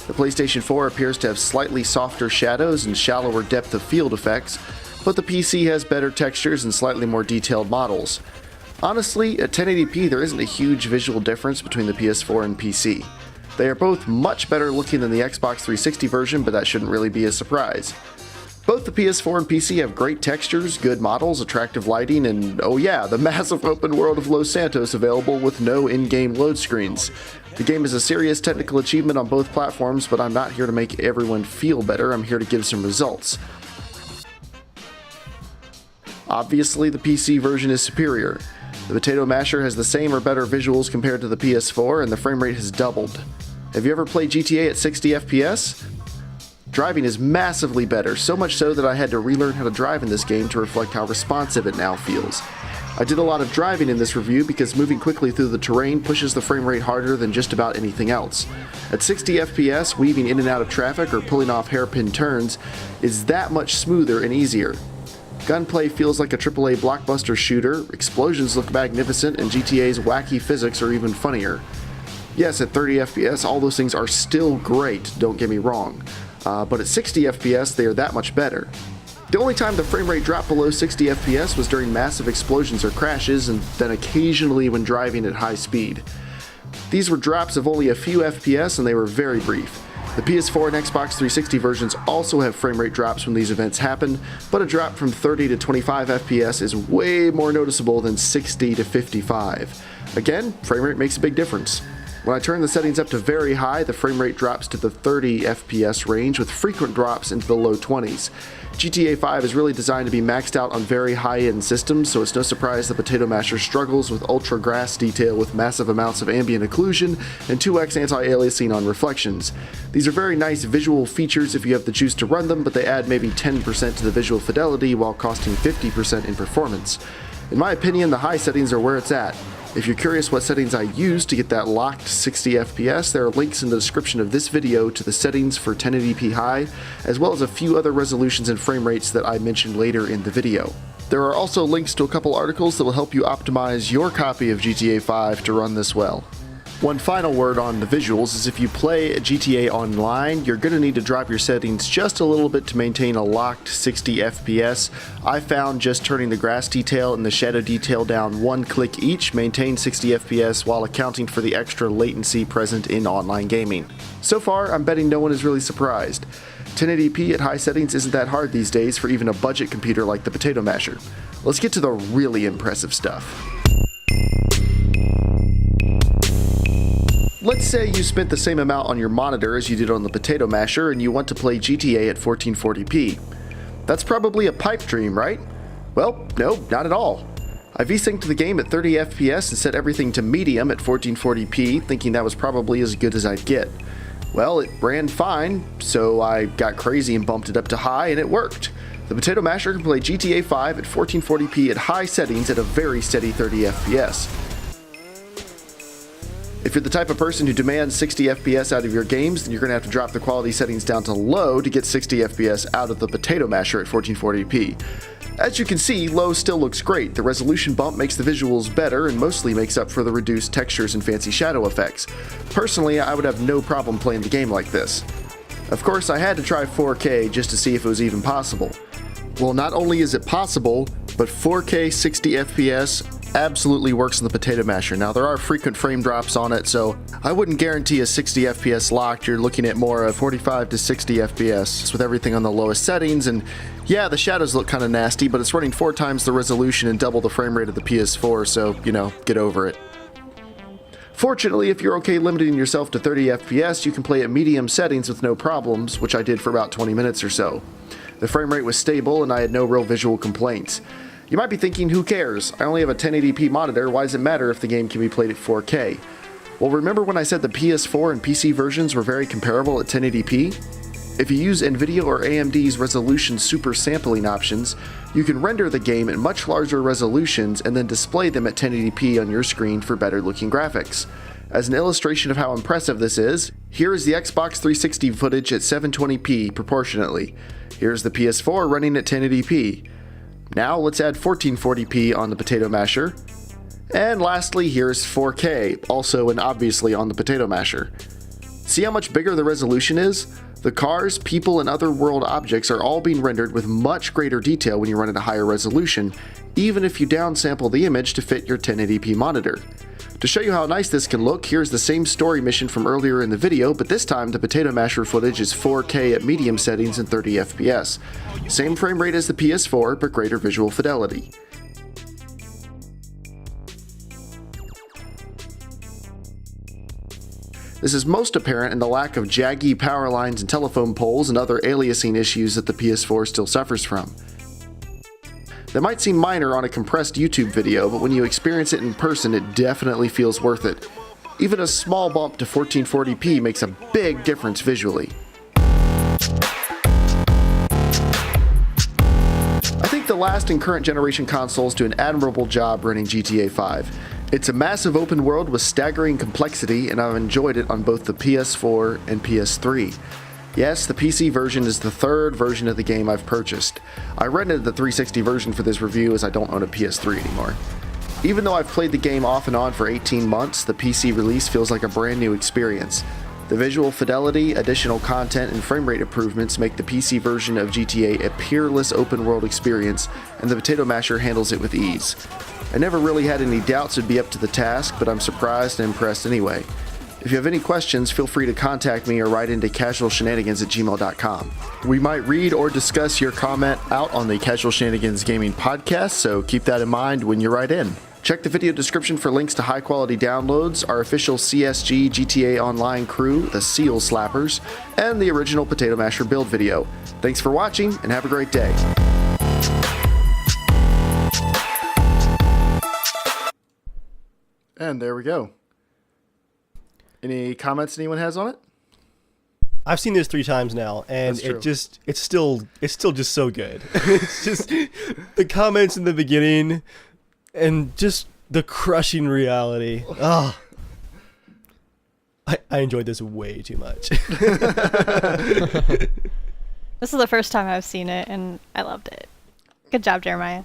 The PlayStation 4 appears to have slightly softer shadows and shallower depth of field effects, but the PC has better textures and slightly more detailed models. Honestly, at 1080p there isn't a huge visual difference between the PS4 and PC. They are both much better looking than the Xbox 360 version, but that shouldn't really be a surprise. Both the PS4 and PC have great textures, good models, attractive lighting, and oh yeah, the massive open world of Los Santos available with no in-game load screens. The game is a serious technical achievement on both platforms, but I'm not here to make everyone feel better, I'm here to give some results. Obviously, the PC version is superior. The Potato Masher has the same or better visuals compared to the PS4, and the frame rate has doubled. Have you ever played GTA at 60 FPS? Driving is massively better, so much so that I had to relearn how to drive in this game to reflect how responsive it now feels. I did a lot of driving in this review because moving quickly through the terrain pushes the frame rate harder than just about anything else. At 60 FPS, weaving in and out of traffic or pulling off hairpin turns is that much smoother and easier. Gunplay feels like a AAA blockbuster shooter, explosions look magnificent, and GTA's wacky physics are even funnier. Yes, at 30 FPS, all those things are still great, don't get me wrong. But at 60 FPS, they are that much better. The only time the frame rate dropped below 60 FPS was during massive explosions or crashes, and then occasionally when driving at high speed. These were drops of only a few FPS and they were very brief. The PS4 and Xbox 360 versions also have frame rate drops when these events happen, but a drop from 30 to 25 FPS is way more noticeable than 60 to 55. Again, frame rate makes a big difference. When I turn the settings up to very high, the frame rate drops to the 30 FPS range with frequent drops into the low 20s. GTA 5 is really designed to be maxed out on very high-end systems, so it's no surprise the Potato Masher struggles with ultra grass detail with massive amounts of ambient occlusion and 2x anti-aliasing on reflections. These are very nice visual features if you have the juice to run them, but they add maybe 10% to the visual fidelity while costing 50% in performance. In my opinion, the high settings are where it's at. If you're curious what settings I use to get that locked 60 FPS, there are links in the description of this video to the settings for 1080p high, as well as a few other resolutions and frame rates that I mentioned later in the video. There are also links to a couple articles that will help you optimize your copy of GTA 5 to run this well. One final word on the visuals is if you play GTA Online, you're going to need to drop your settings just a little bit to maintain a locked 60 FPS. I found just turning the grass detail and the shadow detail down one click each maintains 60 FPS while accounting for the extra latency present in online gaming. So far, I'm betting no one is really surprised. 1080p at high settings isn't that hard these days for even a budget computer like the Potato Masher. Let's get to the really impressive stuff. Let's Let's say you spent the same amount on your monitor as you did on the Potato Masher and you want to play GTA at 1440p. That's probably a pipe dream, right? Well, no, not at all. I V-synced the game at 30 FPS and set everything to medium at 1440p, thinking that was probably as good as I'd get. Well, it ran fine, so I got crazy and bumped it up to high, and it worked. The Potato Masher can play GTA 5 at 1440p at high settings at a very steady 30 FPS. If you're the type of person who demands 60 FPS out of your games, then you're going to have to drop the quality settings down to low to get 60 FPS out of the Potato Masher at 1440p. As you can see, low still looks great. The resolution bump makes the visuals better and mostly makes up for the reduced textures and fancy shadow effects. Personally, I would have no problem playing the game like this. Of course, I had to try 4K just to see if it was even possible. Well, not only is it possible, but 4K 60 FPS absolutely works on the Potato Masher. Now, there are frequent frame drops on it, so I wouldn't guarantee a 60 FPS locked. You're looking at more of 45 to 60 FPS with everything on the lowest settings, and yeah, the shadows look kind of nasty, but it's running 4 times the resolution and double the frame rate of the PS4, so, get over it. Fortunately, if you're okay limiting yourself to 30 FPS, you can play at medium settings with no problems, which I did for about 20 minutes or so. The frame rate was stable, and I had no real visual complaints. You might be thinking, who cares? I only have a 1080p monitor, why does it matter if the game can be played at 4K? Well, remember when I said the PS4 and PC versions were very comparable at 1080p? If you use NVIDIA or AMD's resolution super sampling options, you can render the game at much larger resolutions and then display them at 1080p on your screen for better looking graphics. As an illustration of how impressive this is, here is the Xbox 360 footage at 720p proportionately. Here's the PS4 running at 1080p. Now let's add 1440p on the Potato Masher. And lastly, here's 4K, also and obviously on the Potato Masher. See how much bigger the resolution is? The cars, people, and other world objects are all being rendered with much greater detail when you run at a higher resolution, even if you downsample the image to fit your 1080p monitor. To show you how nice this can look, here's the same story mission from earlier in the video, but this time the Potato Masher footage is 4K at medium settings and 30 FPS. Same frame rate as the PS4, but greater visual fidelity. This is most apparent in the lack of jaggy power lines and telephone poles and other aliasing issues that the PS4 still suffers from. That might seem minor on a compressed YouTube video, but when you experience it in person, it definitely feels worth it. Even a small bump to 1440p makes a big difference visually. I think the last and current generation consoles do an admirable job running GTA 5. It's a massive open world with staggering complexity, and I've enjoyed it on both the PS4 and PS3. Yes, the PC version is the third version of the game I've purchased. I rented the 360 version for this review as I don't own a PS3 anymore. Even though I've played the game off and on for 18 months, the PC release feels like a brand new experience. The visual fidelity, additional content, and frame rate improvements make the PC version of GTA a peerless open world experience, and the Potato Masher handles it with ease. I never really had any doubts it'd be up to the task, but I'm surprised and impressed anyway. If you have any questions, feel free to contact me or write into casualshenanigans@gmail.com. We might read or discuss your comment out on the Casual Shenanigans Gaming podcast, so keep that in mind when you write in. Check the video description for links to high-quality downloads, our official CSG GTA Online crew, the Seal Slappers, and the original Potato Masher build video. Thanks for watching, and have a great day. And there we go. Any comments anyone has on it? I've seen this 3 times now, and it's still just so good. It's just the comments in the beginning, and just the crushing reality. Oh, I enjoyed this way too much. This is the first time I've seen it, and I loved it. Good job, Jeremiah.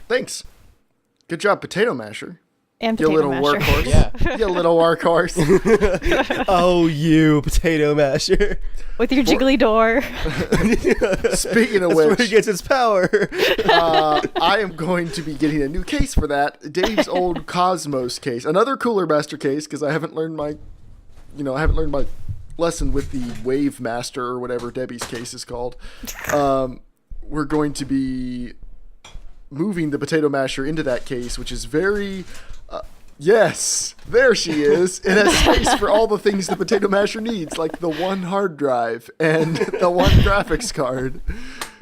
Thanks. Good job, Potato Masher. And You Potato little Masher. workhorse. Yeah. You little workhorse. Oh, you Potato Masher. With your jiggly door. Speaking of That's where which, it gets its power. I am going to be getting a new case for that. Dave's old Cosmos case. Another Cooler Master case, because I haven't learned my lesson with the Wave Master or whatever Debbie's case is called. We're going to be moving the Potato Masher into that case, which is very Yes, there she is. It has space for all the things the Potato Masher needs, like the one hard drive and the one graphics card.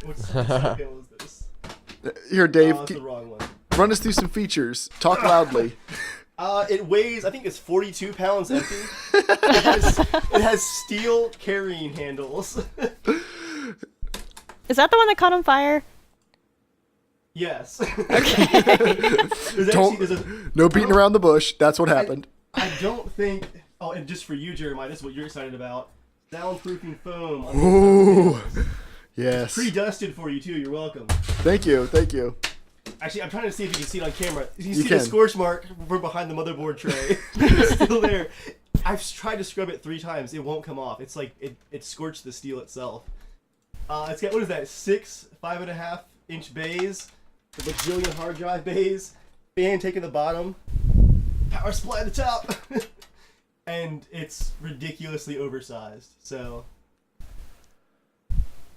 What scale is this? Here, Dave, That's the wrong one. run us through some features. Talk loudly. It weighs, I think it's 42 pounds empty. It has steel carrying handles. Is that the one that caught on fire? Yes. No beating around the bush. That's what happened. I don't think. Oh, and just for you, Jeremiah, this is what you're excited about. Soundproofing foam. Ooh. Yes. Pre-dusted for you too. You're welcome. Thank you. Thank you. Actually, I'm trying to see if you can see it on camera. You see can. the scorch mark from behind the motherboard tray. It's still there. I've tried to scrub it 3 times. It won't come off. It's like it scorched the steel itself. It's got, what is that? 6 5.5-inch bays. A bajillion hard drive bays. Fan taking the bottom. Power supply at the top. And it's ridiculously oversized. So.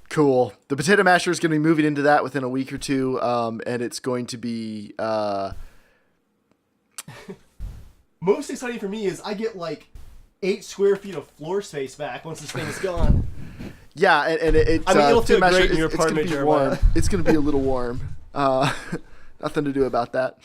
Cool. The Potato Masher is going to be moving into that within a week or two, and it's going to be... Most exciting for me is I get like 8 square feet of floor space back once this thing is gone. Yeah, and I mean, it'll feel great in your apartment, it's gonna be warm. It's going to be a little warm. Nothing to do about that.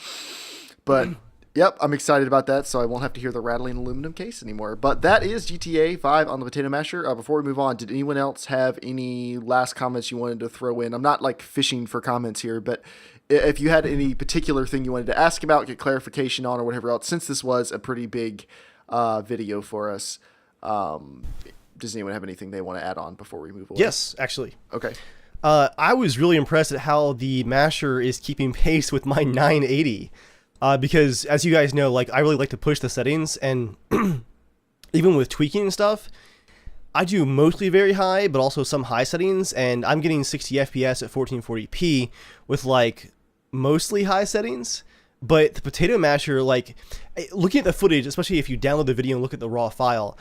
But... Yep, I'm excited about that, so I won't have to hear the rattling aluminum case anymore. But that is GTA 5 on the Potato Masher. Before we move on, did anyone else have any last comments you wanted to throw in? I'm not like fishing for comments here, but if you had any particular thing you wanted to ask about, get clarification on, or whatever else, since this was a pretty big video for us, does anyone have anything they want to add on before we move on? Yes, actually. Okay. I was really impressed at how the Masher is keeping pace with my 980. Because as you guys know, like I really like to push the settings, and even with tweaking and stuff, I do mostly very high, but also some high settings, and I'm getting 60 FPS at 1440p with like mostly high settings. But the Potato Masher, like looking at the footage, especially if you download the video and look at the raw file,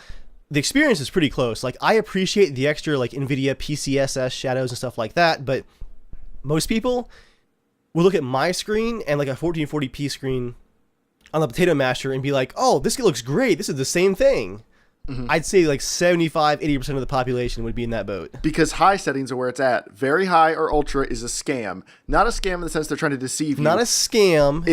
the experience is pretty close. Like I appreciate the extra like NVIDIA PCSS shadows and stuff like that, but most people will look at my screen and like a 1440p screen on the Potato Masher and be like, oh, this looks great. This is the same thing. Mm-hmm. I'd say like 75-80% of the population would be in that boat. Because high settings are where it's at. Very high or ultra is a scam. Not a scam in the sense they're trying to deceive you. Not a scam.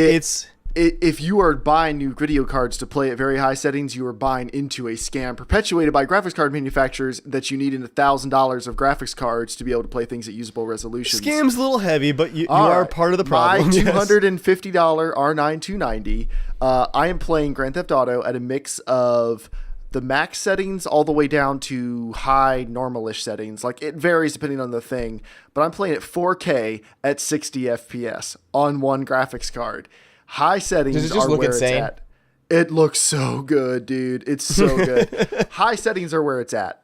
If you are buying new video cards to play at very high settings, you are buying into a scam perpetuated by graphics card manufacturers that you need $1,000 of graphics cards to be able to play things at usable resolutions. Scam's a little heavy, but you are part of the problem. My $250 R9 290, I am playing Grand Theft Auto at a mix of the max settings all the way down to high normalish settings. Like it varies depending on the thing, but I'm playing at 4K at 60 FPS on one graphics card. High settings Does it just are look where insane? it's at. It looks so good, dude. It's so good. High settings are where it's at.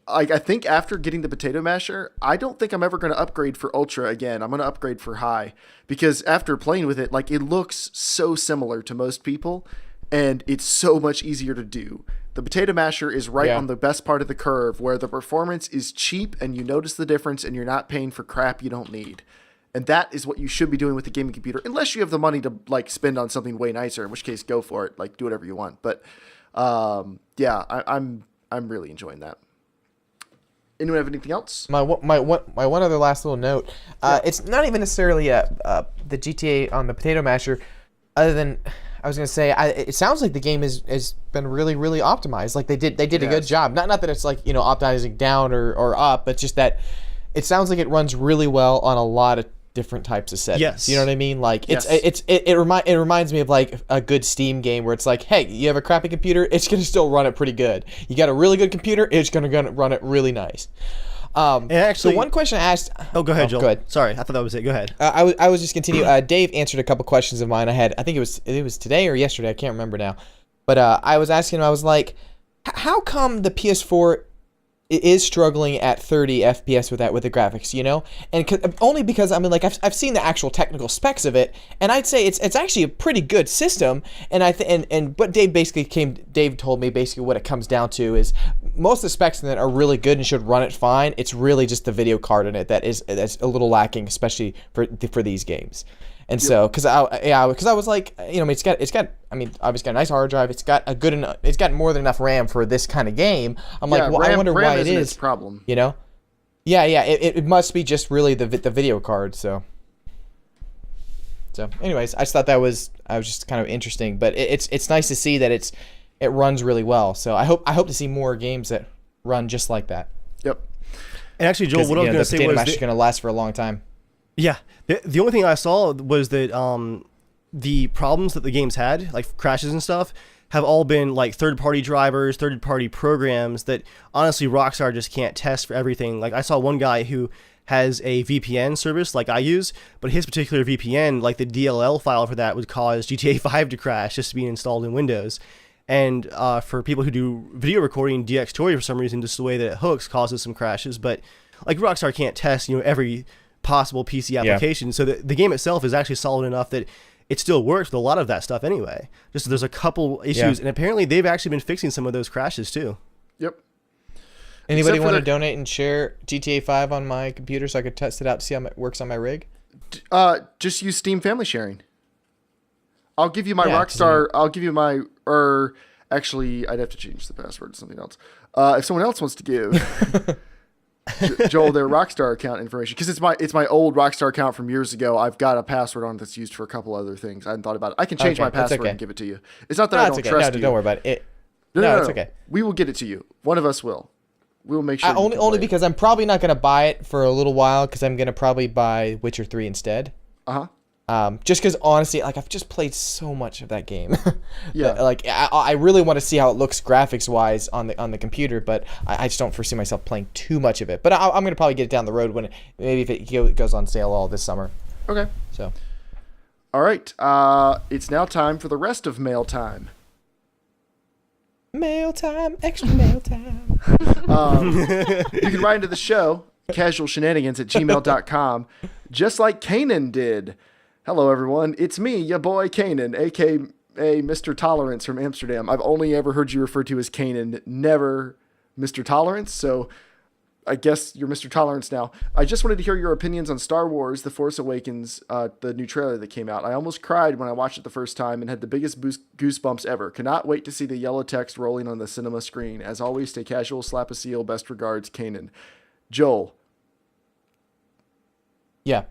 I think after getting the Potato Masher, I don't think I'm ever going to upgrade for Ultra again. I'm going to upgrade for High because after playing with it, like it looks so similar to most people, and it's so much easier to do. The Potato Masher is right on the best part of the curve where the performance is cheap and you notice the difference and you're not paying for crap you don't need. And that is what you should be doing with the gaming computer, unless you have the money to like spend on something way nicer, in which case go for it, like do whatever you want. But yeah, I'm really enjoying that. Anyone have anything else? My one other last little note. It's not even necessarily the GTA on the Potato Masher, other than I was gonna say it sounds like the game has been really optimized. Like they did a good job. Not that it's like optimizing down or up, but just that it sounds like it runs really well on a lot of different types of settings. Yes. You know what I mean? Like it reminds me of like a good Steam game where it's like, hey, you have a crappy computer, it's gonna still run it pretty good. You got a really good computer, it's gonna run it really nice. And actually, so one question I asked. Oh, go ahead, Joel. Go ahead. Sorry, I thought that was it. Go ahead. I was just continue. Dave answered a couple questions of mine. I had, I think it was today or yesterday. I can't remember now. But I was asking him. I was like, how come the PS4 is struggling at 30 FPS with the graphics, and only because I mean, like I've seen the actual technical specs of it, and I'd say it's actually a pretty good system. And and what Dave told me basically what it comes down to is most of the specs in it are really good and should run it fine. It's really just the video card in it that's a little lacking, especially for these games. And so, because I was like, you know, it's got, I mean, obviously got a nice hard drive. It's got it's got more than enough RAM for this kind of game. I'm like, well, I wonder why it is. Its problem. You know? Yeah. It must be just really the video card. So, anyways, I just thought I was just kind of interesting, but it's nice to see that it runs really well. So I hope to see more games that run just like that. Yep. And actually, Joel, what I was going to say was the data going to last for a long time. Yeah. The only thing I saw was that the problems that the games had, like crashes and stuff, have all been like third-party drivers, third-party programs that honestly Rockstar just can't test for everything. Like I saw one guy who has a VPN service like I use, but his particular VPN, like the DLL file for that would cause GTA 5 to crash just to be installed in Windows. And for people who do video recording, DxTory for some reason, just the way that it hooks causes some crashes. But like Rockstar can't test, every possible PC application. Yeah. So the game itself is actually solid enough that it still works with a lot of that stuff anyway. Just there's a couple issues, and apparently they've actually been fixing some of those crashes too. Yep. Anybody want to donate and share GTA 5 on my computer so I could test it out to see how it works on my rig? Just use Steam Family Sharing. I'll give you my Rockstar. I'll give you my. Actually, I'd have to change the password to something else. If someone else wants to give Joel their Rockstar account information, because it's my old Rockstar account from years ago. I've got a password on it that's used for a couple other things. I hadn't thought about it. I can change my password and give it to you. It's not that I don't trust you. Don't worry about it. No, it's okay. We will get it to you. One of us will. We will make sure. Only because I'm probably not going to buy it for a little while because I'm going to probably buy Witcher 3 instead. Just because honestly, like I've just played so much of that game. Yeah. Like I really want to see how it looks graphics wise on the computer, but I just don't foresee myself playing too much of it. But I'm gonna probably get it down the road when maybe if it goes on sale all this summer. Okay. So. All right. It's now time for the rest of mail time. Mail time, extra mail time. You can write into the show, casualshenanigans@gmail.com, just like Kanan did. Hello, everyone. It's me, your boy Kanan, a.k.a. Mr. Tolerance from Amsterdam. I've only ever heard you referred to as Kanan, never Mr. Tolerance, so I guess you're Mr. Tolerance now. I just wanted to hear your opinions on Star Wars The Force Awakens, the new trailer that came out. I almost cried when I watched it the first time and had the biggest goosebumps ever. Cannot wait to see the yellow text rolling on the cinema screen. As always, stay casual, slap a seal. Best regards, Kanan. Joel. Yeah.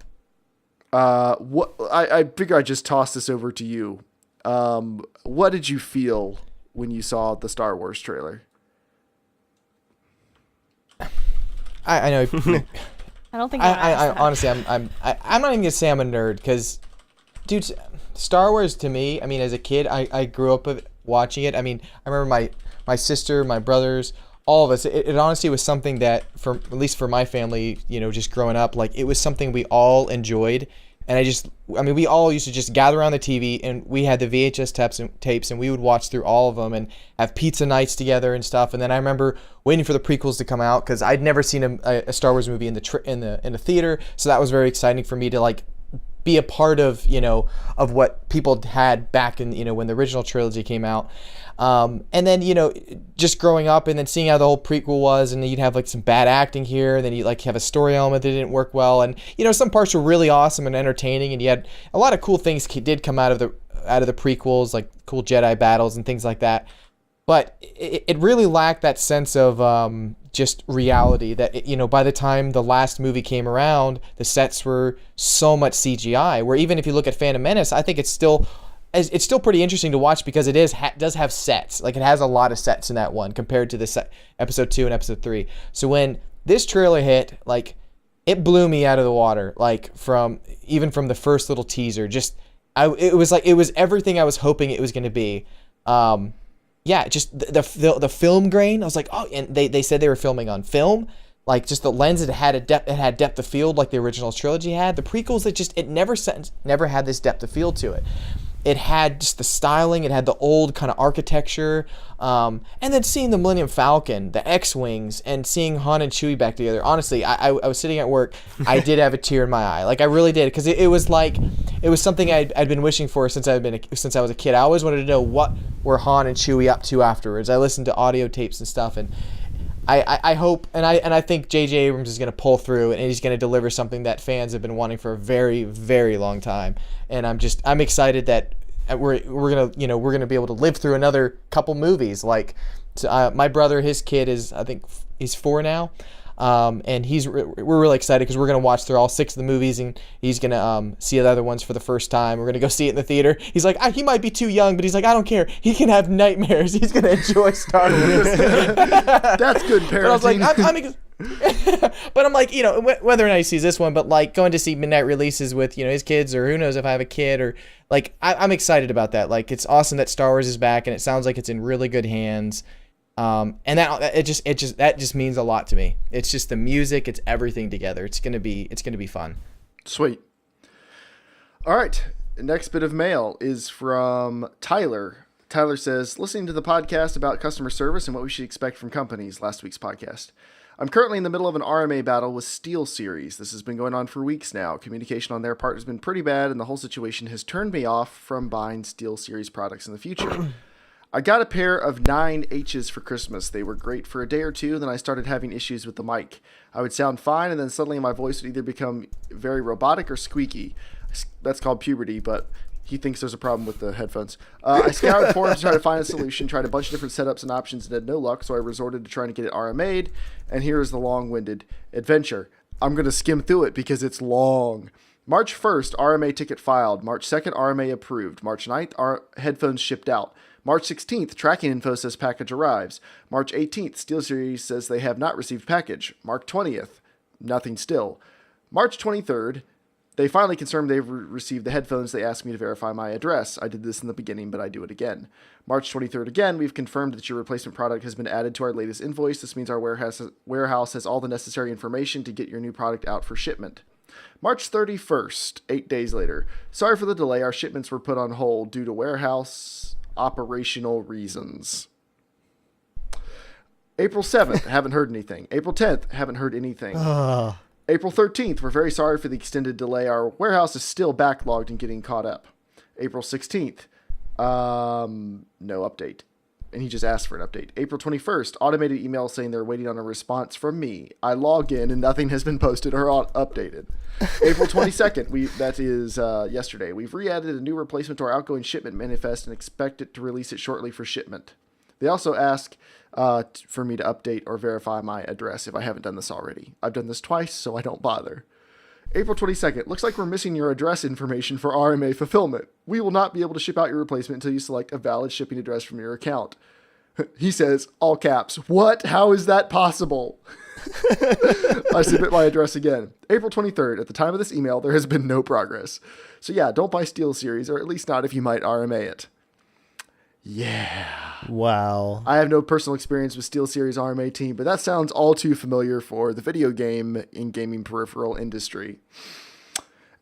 What I figure I'd just toss this over to you. What did you feel when you saw the Star Wars trailer? I know. I don't think I honestly, I'm not even gonna say I'm a nerd because, dude, Star Wars to me, I mean, as a kid, I grew up with watching it. I mean, I remember my sister, my brothers, all of us. It honestly was something that, at least for my family, just growing up, like it was something we all enjoyed. And we all used to just gather around the TV, and we had the VHS tapes, and we would watch through all of them and have pizza nights together and stuff. And then I remember waiting for the prequels to come out because I'd never seen a Star Wars movie in the theater, so that was very exciting for me to like be a part of of what people had back in when the original trilogy came out. And then just growing up and then seeing how the whole prequel was, and then you'd have like some bad acting here, and then you like have a story element that didn't work well, and some parts were really awesome and entertaining, and you had a lot of cool things did come out of the prequels, like cool Jedi battles and things like that. But it really lacked that sense of just reality that by the time the last movie came around, the sets were so much CGI, where even if you look at Phantom Menace, I think it's still pretty interesting to watch because it does have sets. Like it has a lot of sets in that one compared to the episode 2 and episode 3. So when this trailer hit, like it blew me out of the water. Like from the first little teaser, it was everything I was hoping it was going to be. Just the film grain. I was like, oh, and they said they were filming on film. Like just the lens, it had depth of field like the original trilogy had. The prequels, it never had this depth of field to it. It had just the styling. It had the old kind of architecture. And then seeing the Millennium Falcon, the X-Wings, and seeing Han and Chewie back together. Honestly, I was sitting at work. I did have a tear in my eye. Like I really did. Because it was something I'd been wishing for since I was a kid. I always wanted to know what were Han and Chewie up to afterwards. I listened to audio tapes and stuff. And I hope and I think J.J. Abrams is going to pull through and he's going to deliver something that fans have been wanting for a very, very long time. And I'm excited that we're gonna be able to live through another couple movies. Like my brother, his kid is, I think he's 4 now. And we're really excited because we're going to watch through all 6 of the movies, and he's going to see the other ones for the first time. We're going to go see it in the theater. He's like, he might be too young, but he's like, I don't care. He can have nightmares. He's going to enjoy Star Wars. That's good parenting. But I was like, but I'm like, whether or not he sees this one, but like going to see midnight releases with, his kids, or who knows if I have a kid, or like, I'm excited about that. Like, it's awesome that Star Wars is back, and it sounds like it's in really good hands. And that just means a lot to me. It's just the music, it's everything together. It's gonna be fun. Sweet. All right. Next bit of mail is from Tyler. Tyler says, listening to the podcast about customer service and what we should expect from companies, last week's podcast. I'm currently in the middle of an RMA battle with SteelSeries. This has been going on for weeks now. Communication on their part has been pretty bad, and the whole situation has turned me off from buying SteelSeries products in the future. I got a pair of 9Hs for Christmas. They were great for a day or two, then I started having issues with the mic. I would sound fine, and then suddenly my voice would either become very robotic or squeaky. That's called puberty, but he thinks there's a problem with the headphones. I scoured forums to try to find a solution, tried a bunch of different setups and options, and had no luck, so I resorted to trying to get it RMA'd, and here is the long-winded adventure. I'm going to skim through it because it's long. March 1st, RMA ticket filed. March 2nd, RMA approved. March 9th, our headphones shipped out. March 16th, tracking info says package arrives. March 18th, SteelSeries says they have not received package. March 20th, nothing still. March 23rd, they finally confirmed they've received the headphones. They asked me to verify my address. I did this in the beginning, but I do it again. March 23rd again, we've confirmed that your replacement product has been added to our latest invoice. This means our warehouse has all the necessary information to get your new product out for shipment. March 31st, 8 days later. Sorry for the delay. Our shipments were put on hold due to warehouse operational reasons. April 7th, haven't heard anything. April 10th, haven't heard anything. April 13th, we're very sorry for the extended delay. Our warehouse is still backlogged and getting caught up. April 16th, no update. And he just asked for an update. April 21st, automated email saying they're waiting on a response from me. I log in and nothing has been posted or updated. April 22nd, that is yesterday. We've re-added a new replacement to our outgoing shipment manifest and expect it to release it shortly for shipment. They also ask for me to update or verify my address if I haven't done this already. I've done this twice, so I don't bother. April 22nd, looks like we're missing your address information for RMA fulfillment. We will not be able to ship out your replacement until you select a valid shipping address from your account. He says, all caps, what? How is that possible? I submit my address again. April 23rd, at the time of this email, there has been no progress. So yeah, don't buy SteelSeries, or at least not if you might RMA it. Yeah. Wow. I have no personal experience with SteelSeries RMA team, but that sounds all too familiar for the video game and gaming peripheral industry.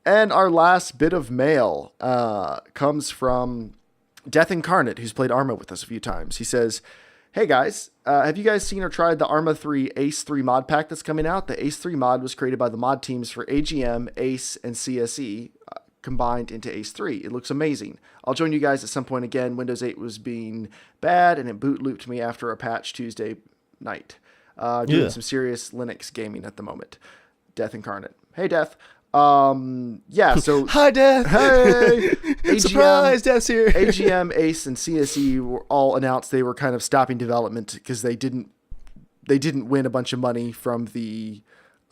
And our last bit of mail comes from Death Incarnate, who's played Arma with us a few times. He says, hey guys, have you guys seen or tried the Arma 3 Ace 3 mod pack that's coming out? The Ace 3 mod was created by the mod teams for AGM, Ace, and CSE, combined into Ace 3. It looks amazing. I'll join you guys at some point again. Windows 8 was being bad, and it boot looped me after a patch Tuesday night. Doing some serious Linux gaming at the moment. Death Incarnate. Hey, Death. Yeah, so... Hi, Death! Hey! AGM, Surprise, Death's here! AGM, Ace, and CSE were all announced they were kind of stopping development because they didn't win a bunch of money from the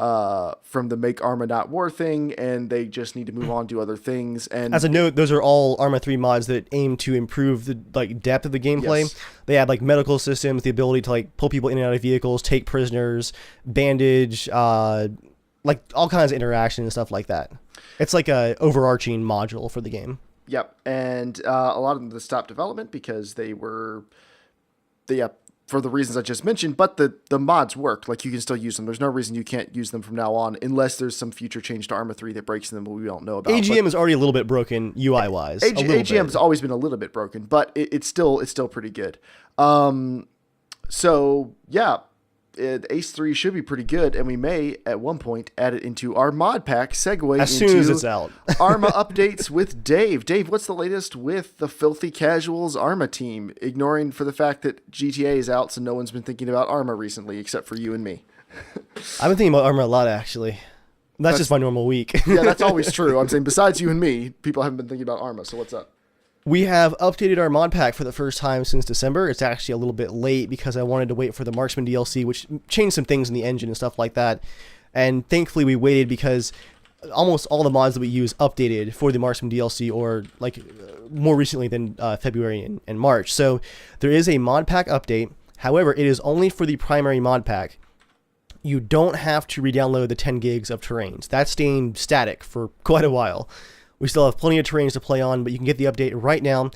Make Arma Not War thing, and they just need to move on to other things. And as a note, those are all Arma 3 mods that aim to improve the depth of the gameplay. Yes. They add medical systems, the ability to pull people in and out of vehicles, take prisoners, bandage, all kinds of interaction and stuff like that. It's like a overarching module for the game. Yep, and a lot of them stopped development because for the reasons I just mentioned, but the mods work. You can still use them. There's no reason you can't use them from now on unless there's some future change to Arma 3 that breaks them, but we don't know about. AGM is already a little bit broken UI-wise. AGM's always been a little bit broken, but it's still pretty good. So, yeah, Ace 3 should be pretty good, and we may, at one point, add it into our mod pack segue As into soon as it's out. Arma updates with Dave. Dave, what's the latest with the Filthy Casuals Arma team? Ignoring for the fact that GTA is out, so no one's been thinking about Arma recently, except for you and me. I've been thinking about Arma a lot, actually. That's just my normal week. Yeah, that's always true. I'm saying besides you and me, people haven't been thinking about Arma, so what's up? We have updated our mod pack for the first time since December. It's actually a little bit late because I wanted to wait for the Marksman DLC, which changed some things in the engine and stuff like that. And thankfully we waited because almost all the mods that we use updated for the Marksman DLC, or like more recently than February and March. So there is a mod pack update. However, it is only for the primary mod pack. You don't have to re-download the 10 gigs of terrains. That's staying static for quite a while. We still have plenty of terrains to play on, but you can get the update right now.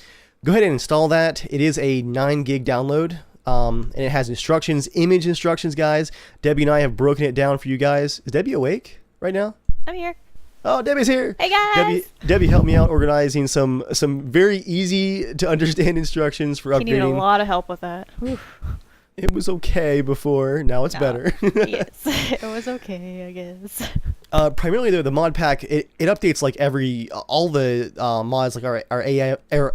Go ahead and install that. It is a 9 gig download, and it has instructions, image instructions, guys. Debbie and I have broken it down for you guys. Is Debbie awake right now? I'm here. Oh, Debbie's here. Hey, guys. Debbie helped me out organizing some very easy to understand instructions for upgrading. You need a lot of help with that. Oof. It was okay before. Now it's better. Yes, it was okay, I guess. Primarily, though, the mod pack, it updates like all the mods, like our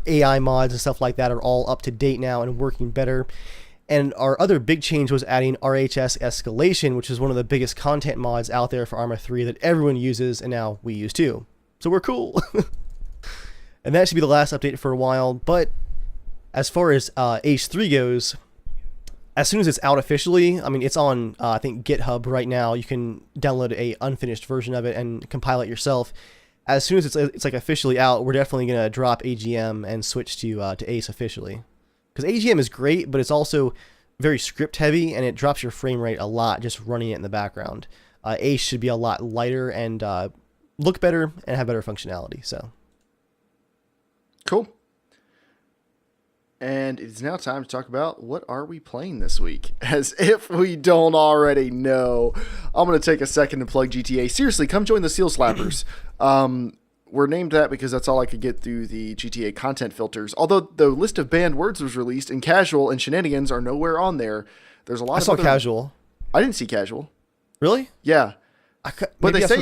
AI mods and stuff like that are all up to date now and working better. And our other big change was adding RHS Escalation, which is one of the biggest content mods out there for Arma 3 that everyone uses, and now we use too. So we're cool. And that should be the last update for a while. But as far as Ace 3 goes, as soon as it's out officially, I mean, it's on, I think, GitHub right now. You can download a unfinished version of it and compile it yourself. As soon as it's like officially out, we're definitely going to drop AGM and switch to Ace officially. Because AGM is great, but it's also very script heavy, and it drops your frame rate a lot just running it in the background. Ace should be a lot lighter and look better and have better functionality. So Cool. And it is now time to talk about what are we playing this week. As if we don't already know. I'm going to take a second to plug GTA. Seriously, come join the Seal Slappers. We're named that because that's all I could get through the GTA content filters. Although the list of banned words was released, and casual and shenanigans are nowhere on there. There's a lot. I saw casual. I didn't see casual. Really? Yeah. But they say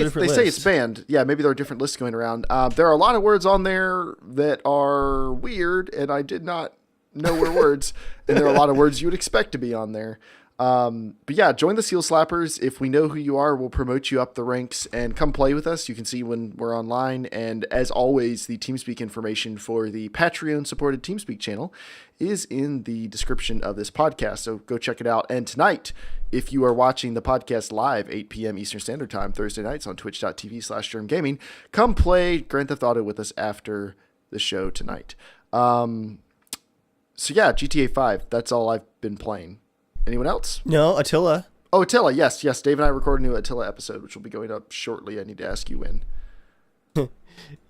it's banned. Yeah, maybe there are different lists going around. There are a lot of words on there that are weird, and I did not know were words, and there are a lot of words you would expect to be on there. But yeah, join the Seal Slappers. If we know who you are, we'll promote you up the ranks and come play with us. You can see when we're online. And as always, the Teamspeak information for the Patreon supported Teamspeak channel is in the description of this podcast. So go check it out. And tonight, if you are watching the podcast live, 8 p.m. Eastern Standard Time, Thursday nights on twitch.tv/JERMgaming, come play Grand Theft Auto with us after the show tonight. So yeah, GTA 5, that's all I've been playing. Anyone else? No, Attila. Oh, Attila, yes. Dave and I recorded a new Attila episode, which will be going up shortly. I need to ask you when.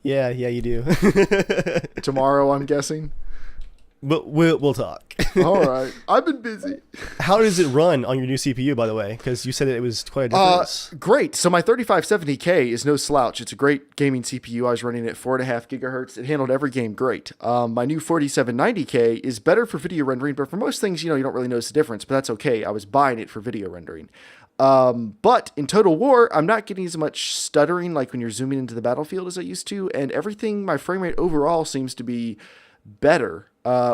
Yeah, you do. Tomorrow, I'm guessing. But we'll talk. All right. I've been busy. How does it run on your new CPU, by the way? Because you said that it was quite a difference. Great. So my 3570K is no slouch. It's a great gaming CPU. I was running at 4.5 gigahertz. It handled every game great. My new 4790K is better for video rendering, but for most things, you don't really notice the difference, but that's okay. I was buying it for video rendering. But in Total War, I'm not getting as much stuttering like when you're zooming into the battlefield as I used to, and everything, my frame rate overall seems to be better.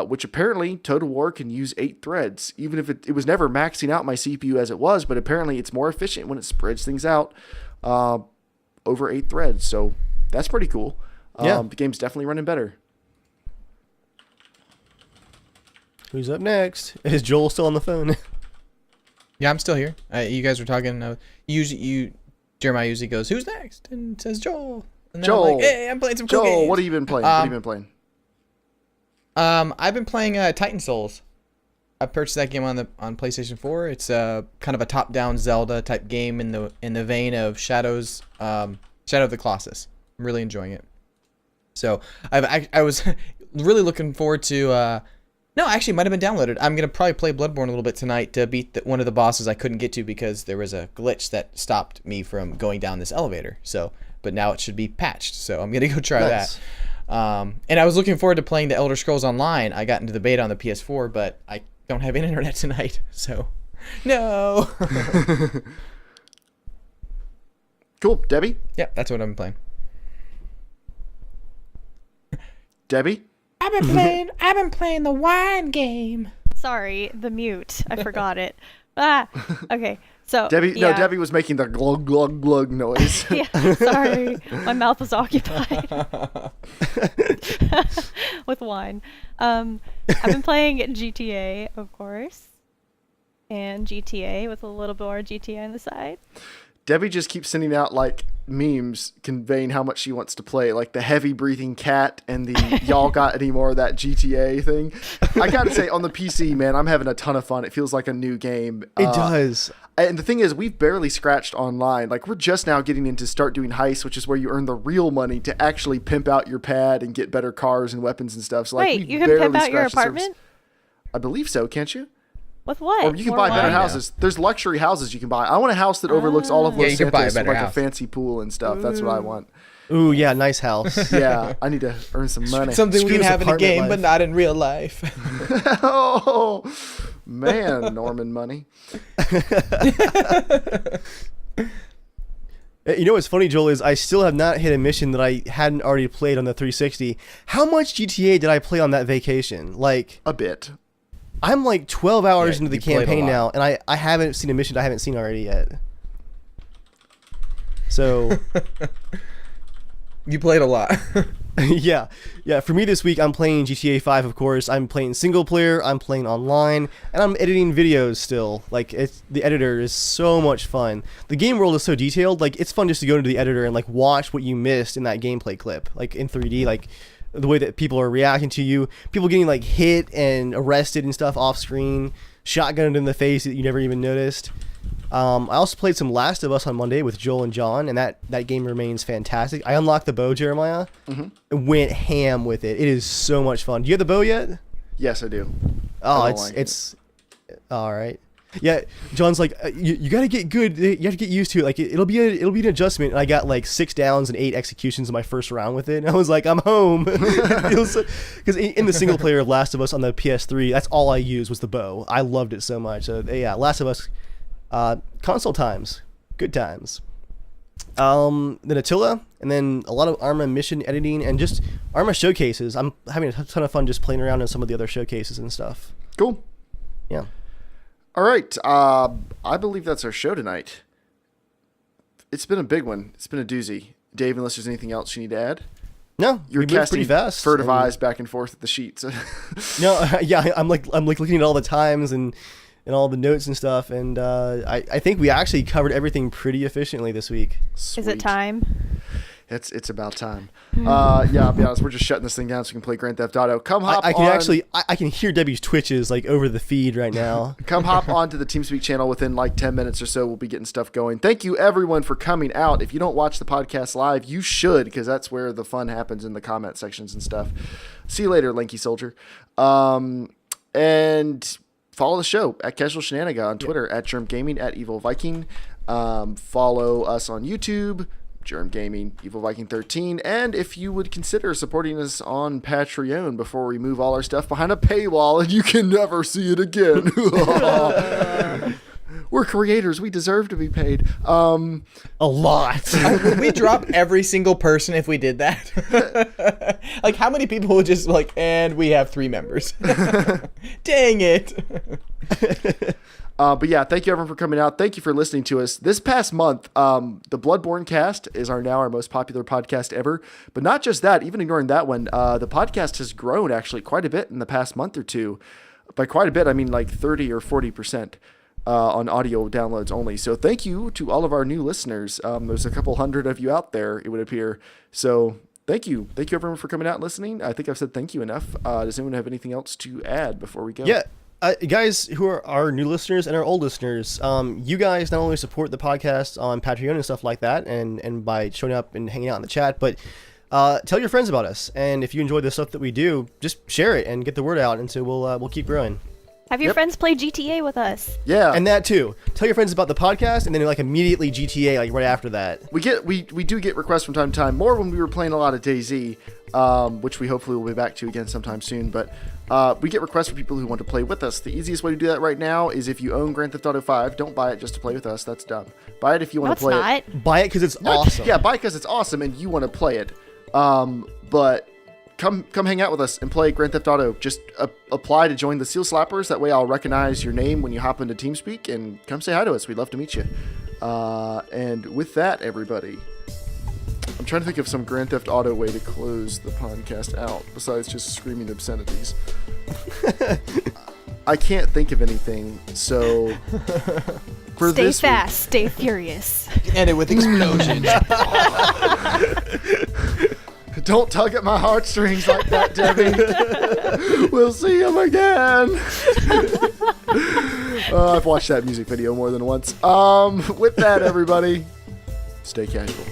Which apparently Total War can use 8 threads, even if it was never maxing out my CPU as it was, but apparently it's more efficient when it spreads things out over 8 threads. So that's pretty cool. Yeah. The game's definitely running better. Who's up next? Is Joel still on the phone? Yeah, I'm still here. You guys were talking. Jeremiah usually goes, "Who's next?" and says Joel. And then Joel. I'm like, hey, I'm playing some cool games. What have you been playing? What have you been playing? I've been playing Titan Souls. I purchased that game on PlayStation 4. It's kind of a top-down Zelda type game in the vein of Shadow of the Colossus. I'm really enjoying it. So I was really looking forward to. No, actually, it might have been downloaded. I'm gonna probably play Bloodborne a little bit tonight to beat one of the bosses I couldn't get to because there was a glitch that stopped me from going down this elevator. So, but now it should be patched. So I'm gonna go try that. And I was looking forward to playing the Elder Scrolls Online. I got into the beta on the PS4, but I don't have internet tonight, so No. Cool. Debbie? Yeah, that's what I'm playing. Debbie? I've been playing the wine game. Sorry, the mute. I forgot it. Okay. So Debbie? yeah. No, Debbie was making the glug glug glug noise. Yeah, sorry. My mouth was occupied with wine. I've been playing GTA, of course, and GTA with a little bit more GTA on the side. Debbie just keeps sending out like memes conveying how much she wants to play, like the heavy breathing cat and the y'all got any more of that GTA thing. I gotta say, on the PC, man, I'm having a ton of fun. It feels like a new game. It does. And the thing is, we've barely scratched online. Like, we're just now getting into start doing heists, which is where you earn the real money to actually pimp out your pad and get better cars and weapons and stuff. So, like, Wait, we've you can barely pimp out your scratched the surface. apartment? I believe so, can't you? With what? Or you can More buy better wine? houses. There's luxury houses you can buy. I want a house that overlooks all of Yeah, Los you can buy a Santos with better like a house. fancy pool and stuff. That's what I want. Ooh, yeah, nice house. Yeah, I need to earn some money. Something we Screw can this have in a apartment game, life. but not in real life. Oh, man, Norman money. You know what's funny, Joel, is I still have not hit a mission that I hadn't already played on the 360. How much GTA did I play on that vacation? Like, A bit. I'm like 12 hours Yeah, into the you played a campaign lot. now, and I haven't seen a mission I haven't seen already yet. So, You played a lot. yeah. For me this week, I'm playing GTA 5, of course. I'm playing single player, I'm playing online, and I'm editing videos still. Like, the editor is so much fun. The game world is so detailed. Like, it's fun just to go into the editor and, like, watch what you missed in that gameplay clip. Like, in 3D, like, the way that people are reacting to you. People getting, like, hit and arrested and stuff off screen. Shotgunned in the face that you never even noticed. I also played some Last of Us on Monday with Joel and John, and that game remains fantastic. I unlocked the bow, Jeremiah, and went ham with it. It is so much fun. Do you have the bow yet? Yes, I do. Oh, I don't like it's all right. Yeah, John's like, you got to get good. You have to get used to it. Like it'll be an adjustment. And I got like 6 downs and 8 executions in my first round with it. And I was like, I'm home. Because in the single player of Last of Us on the PS3, that's all I used was the bow. I loved it so much. So yeah, Last of Us. Console times, good times. Then Attila, and then a lot of Arma mission editing and just Arma showcases. I'm having a ton of fun just playing around in some of the other showcases and stuff. Cool. Yeah. All right. I believe that's our show tonight. It's been a big one. It's been a doozy. Dave, unless there's anything else you need to add? No, You're we moved casting pretty fast. furtive and- eyes back and forth at the sheets. No, yeah, I'm like looking at all the times and all the notes and stuff, and I think we actually covered everything pretty efficiently this week. Is it Sweet. time? It's about time. Yeah, I'll be honest. We're just shutting this thing down so we can play Grand Theft Auto. Come hop I can on. actually I can hear Debbie's twitches like over the feed right now. Come hop onto the Teamspeak channel within like 10 minutes or so. We'll be getting stuff going. Thank you, everyone, for coming out. If you don't watch the podcast live, you should, because that's where the fun happens in the comment sections and stuff. See you later, Lanky Soldier. And follow the show at Casual Shenanigans on Twitter, at JERMgaming, at Evil Viking. Follow us on YouTube, JERMgaming, Evil Viking 13. And if you would consider supporting us on Patreon before we move all our stuff behind a paywall and you can never see it again. We're creators. We deserve to be paid. A lot. Would we drop every single person if we did that? Like, how many people would just like, and we have 3 members. Dang it. But yeah, thank you everyone for coming out. Thank you for listening to us. This past month, the Bloodborne cast is now our most popular podcast ever. But not just that, even ignoring that one, the podcast has grown actually quite a bit in the past month or two. By quite a bit, I mean like 30 or 40%. On audio downloads only. So thank you to all of our new listeners. There's a couple hundred of you out there, it would appear. So thank you. Thank you everyone for coming out and listening. I think I've said thank you enough. Does anyone have anything else to add before we go? Yeah. Guys who are our new listeners and our old listeners, you guys not only support the podcast on Patreon and stuff like that, and by showing up and hanging out in the chat, but tell your friends about us. And if you enjoy the stuff that we do, just share it and get the word out, and so we'll keep growing. Have your Yep. friends play GTA with us. Yeah. And that too. Tell your friends about the podcast, and then like immediately GTA, like right after that. we do get requests from time to time, more when we were playing a lot of DayZ, which we hopefully will be back to again sometime soon. But we get requests from people who want to play with us. The easiest way to do that right now is if you own Grand Theft Auto 5, don't buy it just to play with us. That's dumb. Buy it if you No, want it's to play not. it. Buy it because it's awesome. Yeah, buy it because it's awesome and you want to play it. But come hang out with us and play Grand Theft Auto. Just apply to join the Seal Slappers. That way I'll recognize your name when you hop into Teamspeak, and come say hi to us. We'd love to meet you. And with that, everybody, I'm trying to think of some Grand Theft Auto way to close the podcast out besides just screaming obscenities. I can't think of anything, so for Stay this fast, stay furious. End it with explosions. Don't tug at my heartstrings like that, Debbie. We'll see him again. I've watched that music video more than once. With that, everybody, stay casual.